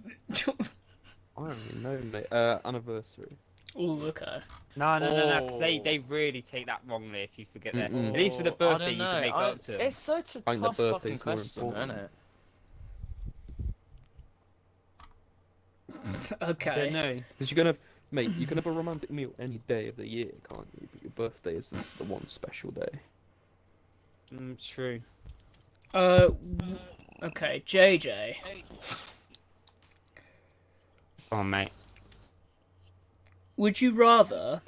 don't even know, mate. Anniversary. Ooh, okay. No, because they really take that wrongly if you forget that. Mm-mm. At least with a I birthday, don't you know. can make up to 'em. It's such a I think the tough fucking birthday's more question, important. isn't it? I Okay. don't know. Because you're gonna, mate, you can have a romantic meal any day of the year, can't you? But your birthday is the one special day. True. Okay, JJ. Oh, mate. Would you rather?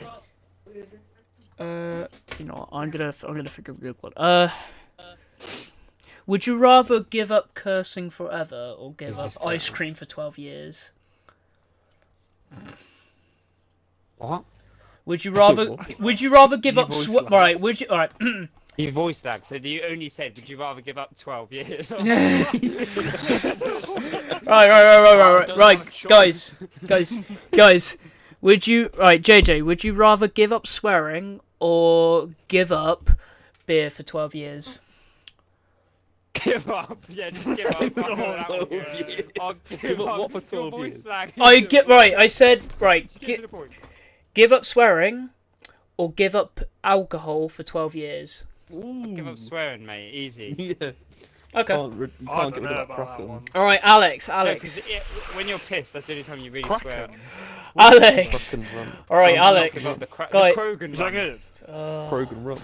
You know what, I'm gonna think of a good one. Would you rather give up cursing forever or give Is up this ice correct? cream for 12 years? What? Would you rather? Would you rather give You up? voiced that. Right. Would you? All right. You voiced that, so you only said, would you rather give up 12 years? Right, Doesn't right, have a choice. guys. Would you, right, JJ? Would you rather give up swearing or give up beer for 12 years? Give up. Yeah, just give up. I'll Give up what for 12 Your voice years? lag. I get right. I said right. Just get to the point. Give up swearing or give up alcohol for 12 years. Give up swearing, mate. Easy. Yeah. Okay. You I can't don't get rid know of that about that Kraken. one. All right, Alex. Because when you're pissed, that's the only time you really swear. Kraken. Alex. Kraken rum. All right, I'm Alex. talking about the Guy- Krogen Is that rum. good? Krogen rum.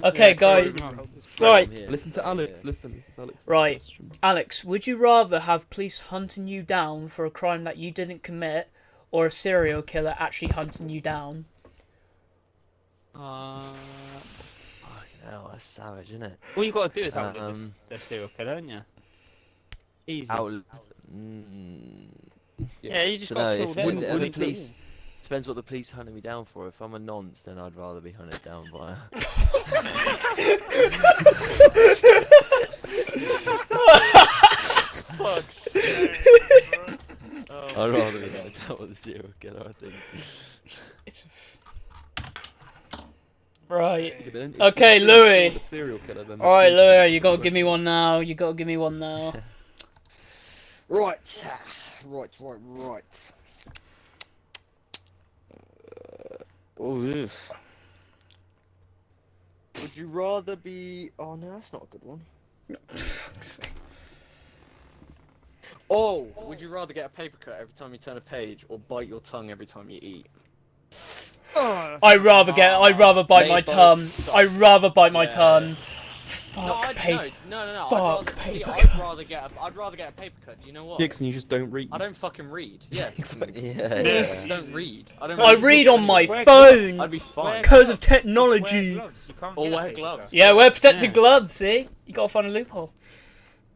Okay, Yeah, guys. Krogen rum. Right, Yeah. Listen to Alex. Listen. This is Alex's Right. question. Alex. Would you rather have police hunting you down for a crime that you didn't commit, or a serial killer actually hunting you down? Fucking hell, that's savage, isn't it? All you got to do is outlive the serial killer, don't you? Easy. Yeah, you just got No, to kill if them. wouldn't before the they kill police you. depends what the police hunting me down for. If I'm a nonce, then I'd rather be hunted down by a Fuck's sake. I'd rather be hunted down with a serial killer, I think. Right. Yeah, but then if Okay, you're serial killer Louis. with a serial killer, then the All right, police Louis. can You gotta swear give me you. one now. You gotta give me one now. Right. Oh, yes. Would you rather be? Oh no, that's not a good one. Oh, would you rather get a paper cut every time you turn a page, or bite your tongue every time you eat? I'd rather bite They my both tongue. suck. I'd rather bite my Yeah. tongue. No, Fuck paper. no. Fuck I'd paper rather get a paper cut. Do you know what? Yeah, 'cause you just don't read. I don't fucking read. Yeah. Exactly. Yeah, I yeah. just don't read. I read on my Wear phone I'd be fine. because of Just wear technology. gloves. You can't Or get a wear paper gloves. cut. Yeah, wear protective Yeah. gloves. See, you gotta find a loophole.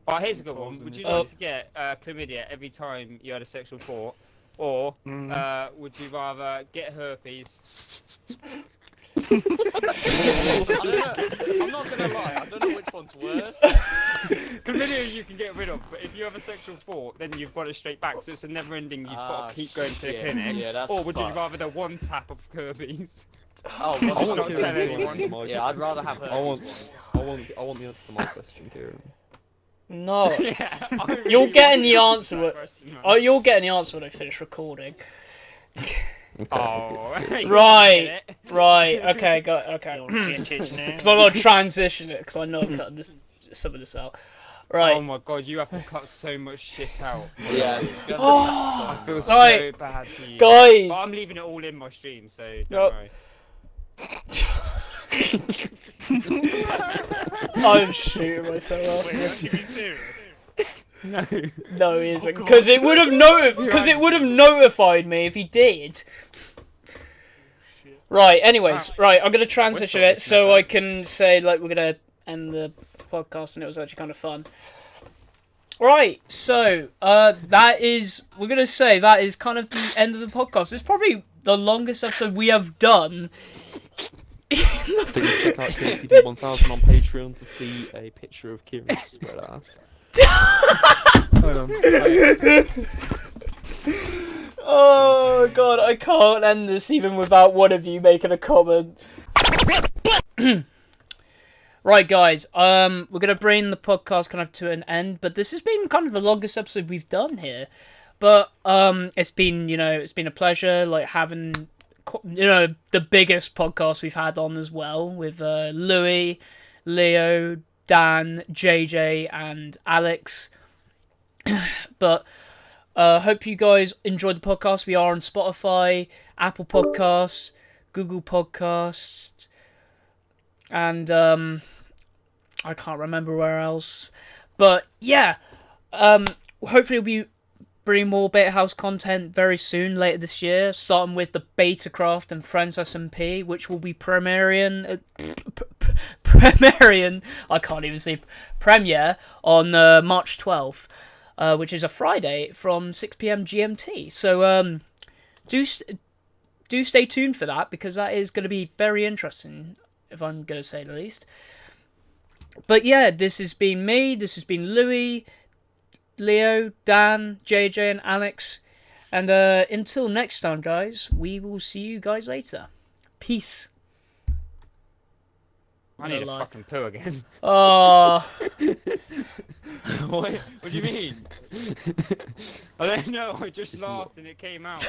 Oh, here's a good one. Would you Oh. like to get chlamydia every time you had a sexual thought, or would you rather get herpes? I don't know. I'm not gonna lie. I don't know which one's worse. Chlamydia you can get rid of, but if you have a sexual thought, then you've got it straight back. So it's a never-ending. You've got to keep going to the shit. clinic. Yeah, that's or would you fucked. rather the one tap of herpes? Oh, I well, want not Kieran tell to anyone. answer my yeah, I'd rather have I want, herpes. I want the answer to my question, Kieran. No. Yeah, I really You're getting the want answer. that question, man. Oh, you're getting the answer when I finish recording. Okay. Oh, you Right. get it. Right. Okay. Okay. Because Because I gotta transition it because I know I'm cutting some of this out. Right. Oh my god, you have to cut so much shit out. Yeah. I feel Right. so bad for you. Guys. But I'm leaving it all in my stream, so don't Nope. worry. I'm shooting myself after Wait, this. are you serious? No. No, he isn't. God. Because it would have notified me if he did. Right. Anyways, right. I'm gonna transition We're it sorting so this I can say like we're gonna end the podcast, and it was actually kind of fun. Right. So we're gonna say that is kind of the end of the podcast. It's probably the longest episode we have done. Please check out KCD 1000 on Patreon to see a picture of Kieran's spread ass. Hold on. Oh god, I can't end this even without one of you making a comment. Right, guys, we're gonna bring the podcast kind of to an end, but this has been kind of the longest episode we've done here. But it's been a pleasure, like having the biggest podcast we've had on as well, with Lewi, Leo, Dan, JJ, and Alex. But hope you guys enjoyed the podcast. We are on Spotify, Apple Podcasts, Google Podcasts, and I can't remember where else. But yeah, hopefully we'll be bringing more Beta House content very soon, later this year, starting with the Betacraft and Friends SMP, which will be premiering, I can't even say premiere, on March 12th, which is a Friday from 6 p.m. GMT. So do stay tuned for that, because that is going to be very interesting, if I'm going to say the least. But yeah, this has been me, this has been Lewi, Leo, Dan, JJ, and Alex. And until next time, guys, we will see you guys later. Peace. I need a fucking poo again. Oh. What do you mean? I don't know, I just laughed and it came out.